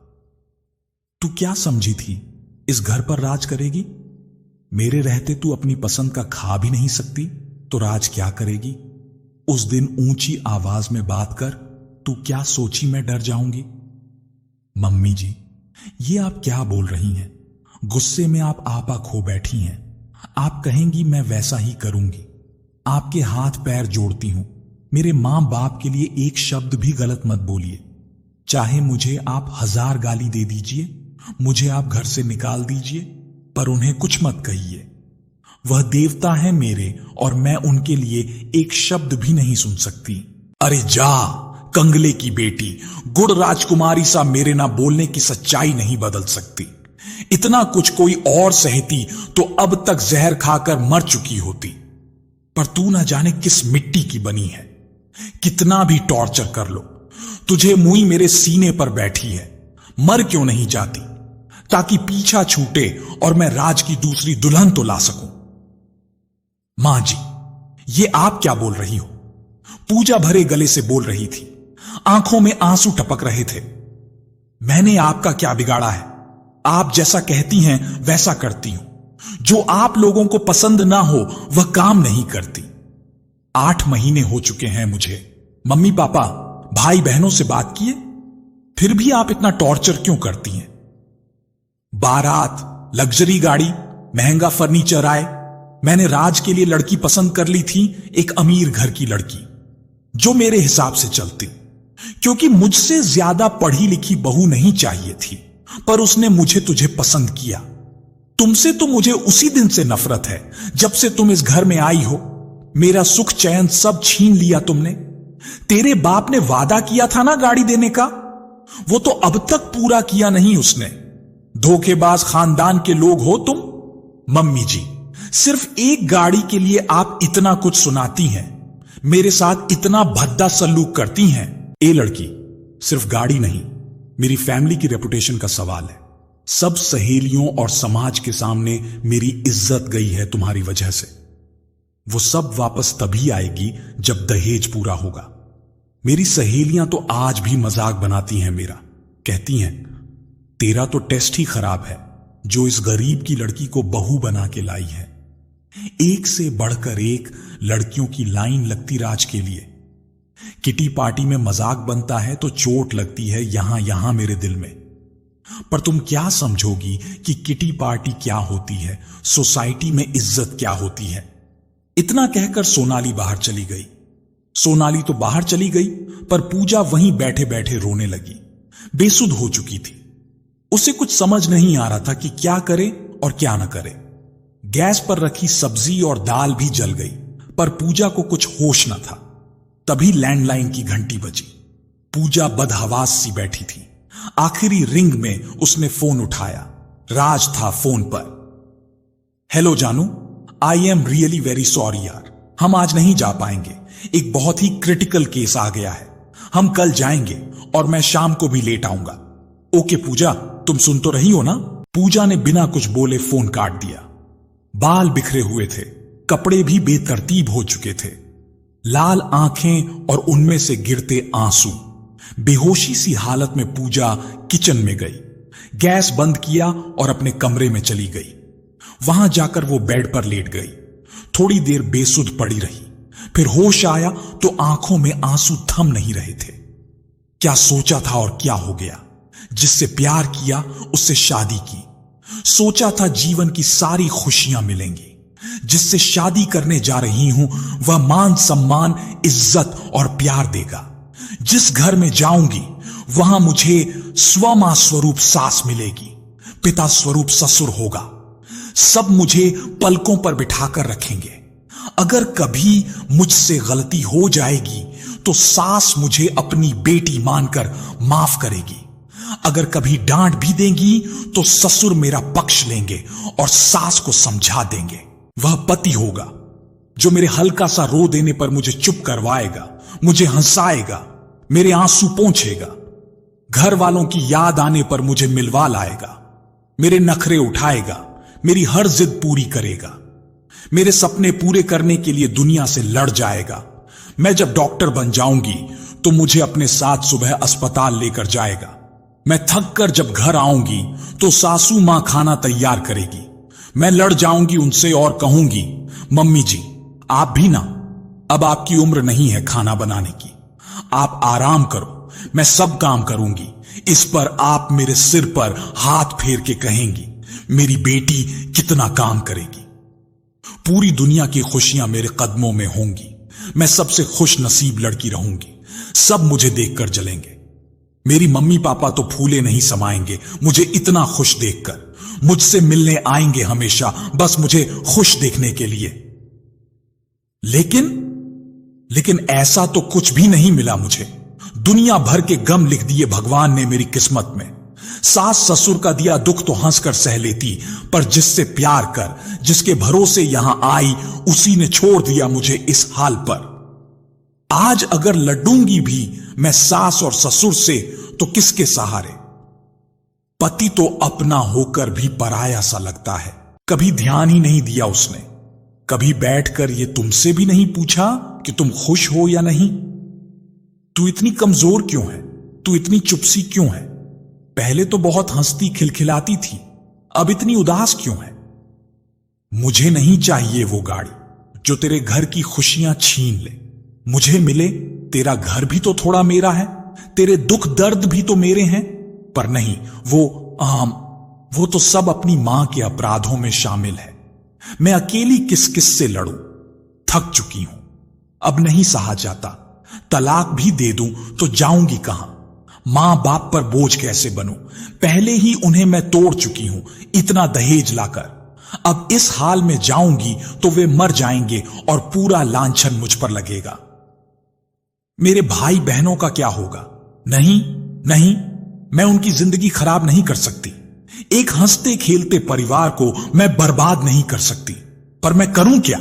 तू क्या समझी थी इस घर पर राज करेगी? मेरे रहते तू अपनी पसंद का खा भी नहीं सकती तो राज क्या करेगी? उस दिन ऊंची आवाज में बात कर तू क्या सोची मैं डर जाऊंगी? मम्मी जी, ये आप क्या बोल रही हैं? गुस्से में आप आपा खो बैठी हैं। आप कहेंगी मैं वैसा ही करूंगी। आपके हाथ पैर जोड़ती हूं, मेरे मां बाप के लिए एक शब्द भी गलत मत बोलिए। चाहे मुझे आप 1000 गाली दे दीजिए, मुझे आप घर से निकाल दीजिए, पर उन्हें कुछ मत कहिए। वह देवता है मेरे और मैं उनके लिए एक शब्द भी नहीं सुन सकती। अरे जा कंगले की बेटी, गुड़ राजकुमारी सा मेरे ना बोलने की सच्चाई नहीं बदल सकती। इतना कुछ कोई और सहती तो अब तक जहर खाकर मर चुकी होती, पर तू ना जाने किस मिट्टी की बनी है। कितना भी टॉर्चर कर लो, तुझे मुई मेरे सीने पर बैठी है। मर क्यों नहीं जाती ताकि पीछा छूटे और मैं राज की दूसरी दुल्हन तो ला सकूं। मां जी, ये आप क्या बोल रही हो? पूजा भरे गले से बोल रही थी, आंखों में आंसू टपक रहे थे। मैंने आपका क्या बिगाड़ा है? आप जैसा कहती हैं वैसा करती हूं। जो आप लोगों को पसंद ना हो वह काम नहीं करती। 8 महीने हो चुके हैं मुझे। मम्मी पापा भाई बहनों से बात किए, फिर भी आप इतना टॉर्चर क्यों करती हैं? बारात, लग्जरी गाड़ी, महंगा फर्नीचर आए। मैंने राज के लिए लड़की पसंद कर ली थी, एक अमीर घर की लड़की जो मेरे हिसाब से चलती, क्योंकि मुझसे ज्यादा पढ़ी लिखी बहू नहीं चाहिए थी। पर उसने मुझे तुझे पसंद किया। तुमसे तो मुझे उसी दिन से नफरत है जब से तुम इस घर में आई हो। मेरा सुख चैन सब छीन लिया तुमने। तेरे बाप ने वादा किया था ना गाड़ी देने का, वो तो अब तक पूरा किया नहीं उसने। धोखेबाज खानदान के लोग हो तुम। मम्मी जी, सिर्फ एक गाड़ी के लिए आप इतना कुछ सुनाती हैं, मेरे साथ इतना भद्दा सलूक करती हैं। ए लड़की, सिर्फ गाड़ी नहीं, मेरी फैमिली की रेपुटेशन का सवाल है। सब सहेलियों और समाज के सामने मेरी इज्जत गई है तुम्हारी वजह से। वो सब वापस तभी आएगी जब दहेज पूरा होगा। मेरी सहेलियां तो आज भी मजाक बनाती हैं मेरा। कहती हैं तेरा तो टेस्ट ही खराब है जो इस गरीब की लड़की को बहू बना के लाई है। एक से बढ़कर एक लड़कियों की लाइन लगती राज के लिए। किटी पार्टी में मजाक बनता है तो चोट लगती है यहां यहां मेरे दिल में। पर तुम क्या समझोगी कि किटी पार्टी क्या होती है, सोसाइटी में इज्जत क्या होती है। इतना कहकर सोनाली बाहर चली गई। सोनाली तो बाहर चली गई, पर पूजा वहीं बैठे बैठे रोने लगी। बेसुध हो चुकी थी। उसे कुछ समझ नहीं आ रहा था कि क्या करे और क्या न करे। गैस पर रखी सब्जी और दाल भी जल गई, पर पूजा को कुछ होश न था। तभी लैंडलाइन की घंटी बजी। पूजा बदहवास सी बैठी थी। आखिरी रिंग में उसने फोन उठाया। राज था फोन पर। हेलो जानू, आई एम रियली वेरी सॉरी यार, हम आज नहीं जा पाएंगे। एक बहुत ही क्रिटिकल केस आ गया है। हम कल जाएंगे और मैं शाम को भी लेट आऊंगा। ओके पूजा, तुम सुन तो रही हो ना? पूजा ने बिना कुछ बोले फोन काट दिया। बाल बिखरे हुए थे, कपड़े भी बेतरतीब हो चुके थे, लाल आंखें और उनमें से गिरते आंसू। बेहोशी सी हालत में पूजा किचन में गई, गैस बंद किया और अपने कमरे में चली गई। वहां जाकर वो बेड पर लेट गई। थोड़ी देर बेसुध पड़ी रही, फिर होश आया तो आंखों में आंसू थम नहीं रहे थे। क्या सोचा था और क्या हो गया? जिससे प्यार किया उससे शादी की। सोचा था जीवन की सारी खुशियां मिलेंगी। जिससे शादी करने जा रही हूं वह मान सम्मान, इज्जत और प्यार देगा। जिस घर में जाऊंगी वहां मुझे स्वमां स्वरूप सास मिलेगी, पिता स्वरूप ससुर होगा। सब मुझे पलकों पर बिठाकर रखेंगे। अगर कभी मुझसे गलती हो जाएगी तो सास मुझे अपनी बेटी मानकर माफ करेगी। अगर कभी डांट भी देंगी तो ससुर मेरा पक्ष लेंगे और सास को समझा देंगे। वह पति होगा जो मेरे हल्का सा रो देने पर मुझे चुप करवाएगा, मुझे हंसाएगा, मेरे आंसू पोंछेगा। घर वालों की याद आने पर मुझे मिलवा लाएगा, मेरे नखरे उठाएगा, मेरी हर जिद पूरी करेगा, मेरे सपने पूरे करने के लिए दुनिया से लड़ जाएगा। मैं जब डॉक्टर बन जाऊंगी तो मुझे अपने साथ सुबह अस्पताल लेकर जाएगा। मैं थक कर जब घर आऊंगी तो सासू मां खाना तैयार करेगी। मैं लड़ जाऊंगी उनसे और कहूंगी, मम्मी जी आप भी ना, अब आपकी उम्र नहीं है खाना बनाने की, आप आराम करो, मैं सब काम करूंगी। इस पर आप मेरे सिर पर हाथ फेर के कहेंगी, मेरी बेटी कितना काम करेगी। पूरी दुनिया की खुशियां मेरे कदमों में होंगी। मैं सबसे खुश नसीब लड़की रहूंगी। सब मुझे देखकर जलेंगे। मेरी मम्मी पापा तो फूले नहीं समाएंगे मुझे इतना खुश देखकर। मुझसे मिलने आएंगे हमेशा बस मुझे खुश देखने के लिए। लेकिन ऐसा तो कुछ भी नहीं मिला मुझे। दुनिया भर के गम लिख दिए भगवान ने मेरी किस्मत में। सास ससुर का दिया दुख तो हंसकर सह लेती, पर जिससे प्यार कर, जिसके भरोसे यहां आई, उसी ने छोड़ दिया मुझे इस हाल पर। आज अगर लड़ूंगी भी मैं सास और ससुर से तो किसके सहारे। पति तो अपना होकर भी पराया सा लगता है। कभी ध्यान ही नहीं दिया उसने। कभी बैठकर ये तुमसे भी नहीं पूछा कि तुम खुश हो या नहीं। तू इतनी कमजोर क्यों है, तू इतनी चुपसी क्यों है। पहले तो बहुत हंसती खिलखिलाती थी, अब इतनी उदास क्यों है। मुझे नहीं चाहिए वो गाड़ी जो तेरे घर की खुशियां छीन ले। मुझे मिले तेरा घर भी तो थोड़ा मेरा है, तेरे दुख दर्द भी तो मेरे हैं। पर नहीं, वो तो सब अपनी मां के अपराधों में शामिल है। मैं अकेली किस किस से लड़ूं। थक चुकी हूं, अब नहीं सहा जाता। तलाक भी दे दूं तो जाऊंगी कहां। मां बाप पर बोझ कैसे बनूं। पहले ही उन्हें मैं तोड़ चुकी हूं इतना दहेज लाकर। अब इस हाल में जाऊंगी तो वे मर जाएंगे और पूरा लांछन मुझ पर लगेगा। मेरे भाई बहनों का क्या होगा। नहीं, मैं उनकी जिंदगी खराब नहीं कर सकती। एक हंसते खेलते परिवार को मैं बर्बाद नहीं कर सकती। पर मैं करूं क्या।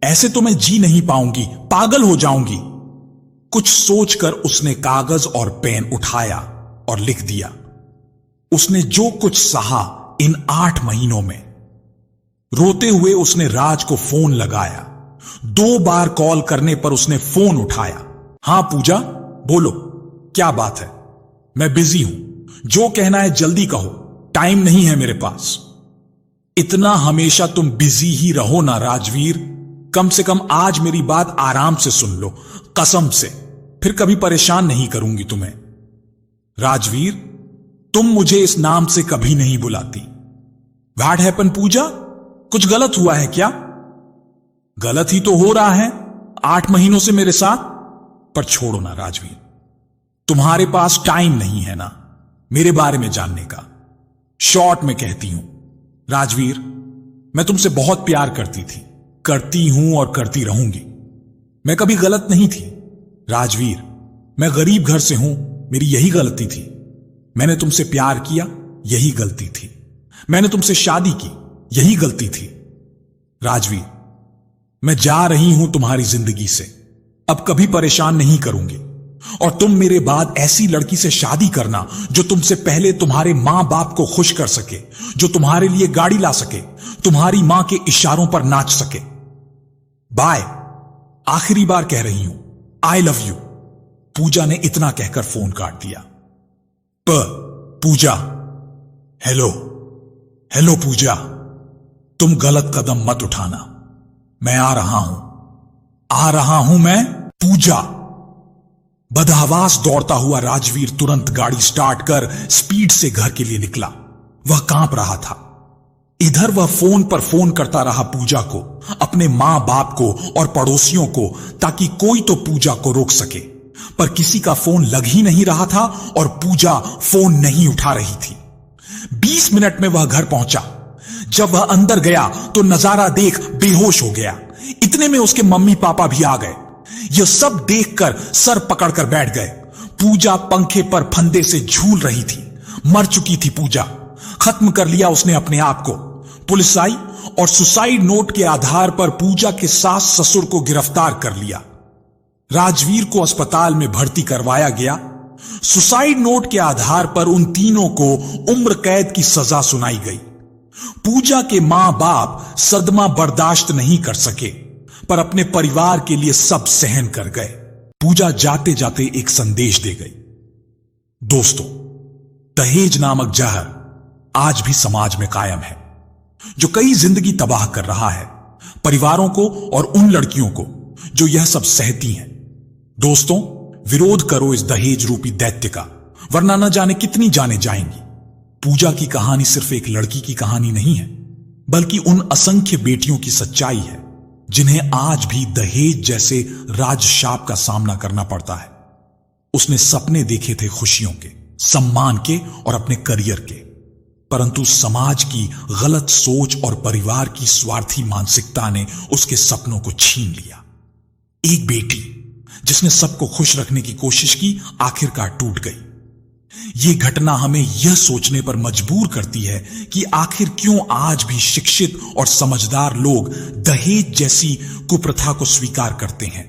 ऐसे तो मैं जी नहीं पाऊंगी, पागल हो जाऊंगी। कुछ सोचकर उसने कागज और पेन उठाया और लिख दिया। उसने जो कुछ सहा इन 8 महीनों में। रोते हुए उसने राज को फोन लगाया। 2 बार कॉल करने पर उसने फोन उठाया। हां पूजा, बोलो, क्या बात है। मैं बिजी हूं, जो कहना है जल्दी कहो, टाइम नहीं है मेरे पास। इतना हमेशा तुम बिजी ही रहो ना राजवीर। कम से कम आज मेरी बात आराम से सुन लो, कसम से। फिर कभी परेशान नहीं करूंगी तुम्हें। राजवीर, तुम मुझे इस नाम से कभी नहीं बुलाती। व्हाट हैपन पूजा, कुछ गलत हुआ है क्या। गलत ही तो हो रहा है 8 महीनों से मेरे साथ। पर छोड़ो ना राजवीर, तुम्हारे पास टाइम नहीं है ना मेरे बारे में जानने का। शॉर्ट में कहती हूं राजवीर, मैं तुमसे बहुत प्यार करती हूं और करती रहूंगी। मैं कभी गलत नहीं थी राजवीर। मैं गरीब घर से हूं, मेरी यही गलती थी। मैंने तुमसे प्यार किया, यही गलती थी। मैंने तुमसे शादी की, यही गलती थी। राजवीर, मैं जा रही हूं तुम्हारी जिंदगी से, अब कभी परेशान नहीं करूंगी। और तुम मेरे बाद ऐसी लड़की से शादी करना जो तुमसे पहले तुम्हारे मां बाप को खुश कर सके, जो तुम्हारे लिए गाड़ी ला सके, तुम्हारी मां के इशारों पर नाच सके। बाय, आखिरी बार कह रही हूं, आई लव यू। पूजा ने इतना कहकर फोन काट दिया। पूजा, हेलो पूजा, तुम गलत कदम मत उठाना। मैं आ रहा हूं मैं। पूजा। बदहवास दौड़ता हुआ राजवीर तुरंत गाड़ी स्टार्ट कर स्पीड से घर के लिए निकला। वह कांप रहा था। इधर वह फोन पर फोन करता रहा पूजा को, अपने मां बाप को और पड़ोसियों को, ताकि कोई तो पूजा को रोक सके। पर किसी का फोन लग ही नहीं रहा था और पूजा फोन नहीं उठा रही थी। 20 मिनट में वह घर पहुंचा। जब वह अंदर गया तो नजारा देख बेहोश हो गया। इतने में उसके मम्मी पापा भी आ गए। यह सब देखकर सर पकड़कर बैठ गए। पूजा पंखे पर फंदे से झूल रही थी। मर चुकी थी पूजा। खत्म कर लिया उसने अपने आप को। पुलिस आई और सुसाइड नोट के आधार पर पूजा के सास ससुर को गिरफ्तार कर लिया। राजवीर को अस्पताल में भर्ती करवाया गया। सुसाइड नोट के आधार पर उन तीनों को उम्र कैद की सजा सुनाई गई। पूजा के मां बाप सदमा बर्दाश्त नहीं कर सके, पर अपने परिवार के लिए सब सहन कर गए। पूजा जाते जाते एक संदेश दे गई। दोस्तों, दहेज नामक जहर आज भी समाज में कायम है, जो कई जिंदगी तबाह कर रहा है, परिवारों को और उन लड़कियों को जो यह सब सहती हैं। दोस्तों, विरोध करो इस दहेज रूपी दैत्य का, वरना न जाने कितनी जाने जाएंगी। पूजा की कहानी सिर्फ एक लड़की की कहानी नहीं है, बल्कि उन असंख्य बेटियों की सच्चाई है जिन्हें आज भी दहेज जैसे राजशाप का सामना करना पड़ता है। उसने सपने देखे थे खुशियों के, सम्मान के और अपने करियर के, परंतु समाज की गलत सोच और परिवार की स्वार्थी मानसिकता ने उसके सपनों को छीन लिया। एक बेटी जिसने सबको खुश रखने की कोशिश की, आखिरकार टूट गई। यह घटना हमें यह सोचने पर मजबूर करती है कि आखिर क्यों आज भी शिक्षित और समझदार लोग दहेज जैसी कुप्रथा को स्वीकार करते हैं।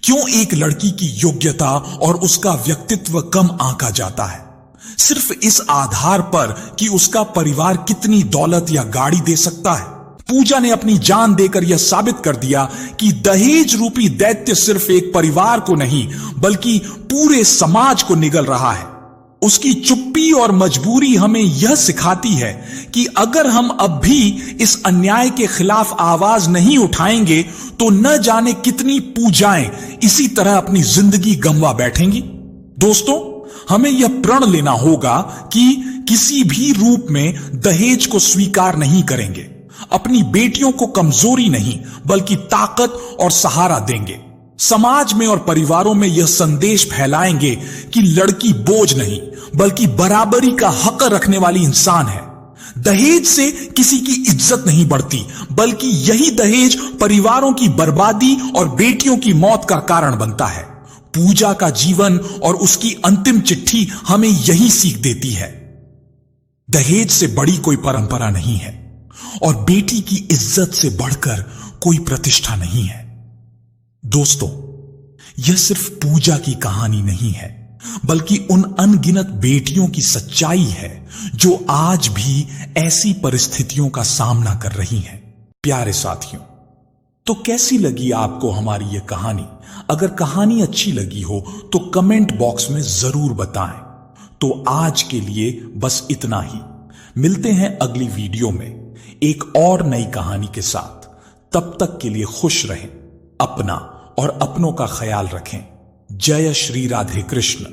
क्यों एक लड़की की योग्यता और उसका व्यक्तित्व कम आंका जाता है, सिर्फ इस आधार पर कि उसका परिवार कितनी दौलत या गाड़ी दे सकता है। पूजा ने अपनी जान देकर यह साबित कर दिया कि दहेज रूपी दैत्य सिर्फ एक परिवार को नहीं, बल्कि पूरे समाज को निगल रहा है। उसकी चुप्पी और मजबूरी हमें यह सिखाती है कि अगर हम अब भी इस अन्याय के खिलाफ आवाज नहीं उठाएंगे तो न जाने कितनी पूजाएं इसी तरह अपनी जिंदगी गंवा बैठेंगी। दोस्तों, हमें यह प्रण लेना होगा कि किसी भी रूप में दहेज को स्वीकार नहीं करेंगे, अपनी बेटियों को कमजोरी नहीं बल्कि ताकत और सहारा देंगे। समाज में और परिवारों में यह संदेश फैलाएंगे कि लड़की बोझ नहीं बल्कि बराबरी का हक रखने वाली इंसान है। दहेज से किसी की इज्जत नहीं बढ़ती, बल्कि यही दहेज परिवारों की बर्बादी और बेटियों की मौत का कारण बनता है। पूजा का जीवन और उसकी अंतिम चिट्ठी हमें यही सीख देती है। दहेज से बड़ी कोई परंपरा नहीं है और बेटी की इज्जत से बढ़कर कोई प्रतिष्ठा नहीं है। दोस्तों, यह सिर्फ पूजा की कहानी नहीं है, बल्कि उन अनगिनत बेटियों की सच्चाई है जो आज भी ऐसी परिस्थितियों का सामना कर रही हैं। प्यारे साथियों, तो कैसी लगी आपको हमारी यह कहानी? अगर कहानी अच्छी लगी हो तो कमेंट बॉक्स में जरूर बताएं। तो आज के लिए बस इतना ही। मिलते हैं अगली वीडियो में एक और नई कहानी के साथ। तब तक के लिए खुश रहें, अपना और अपनों का ख्याल रखें। जय श्री राधे कृष्ण।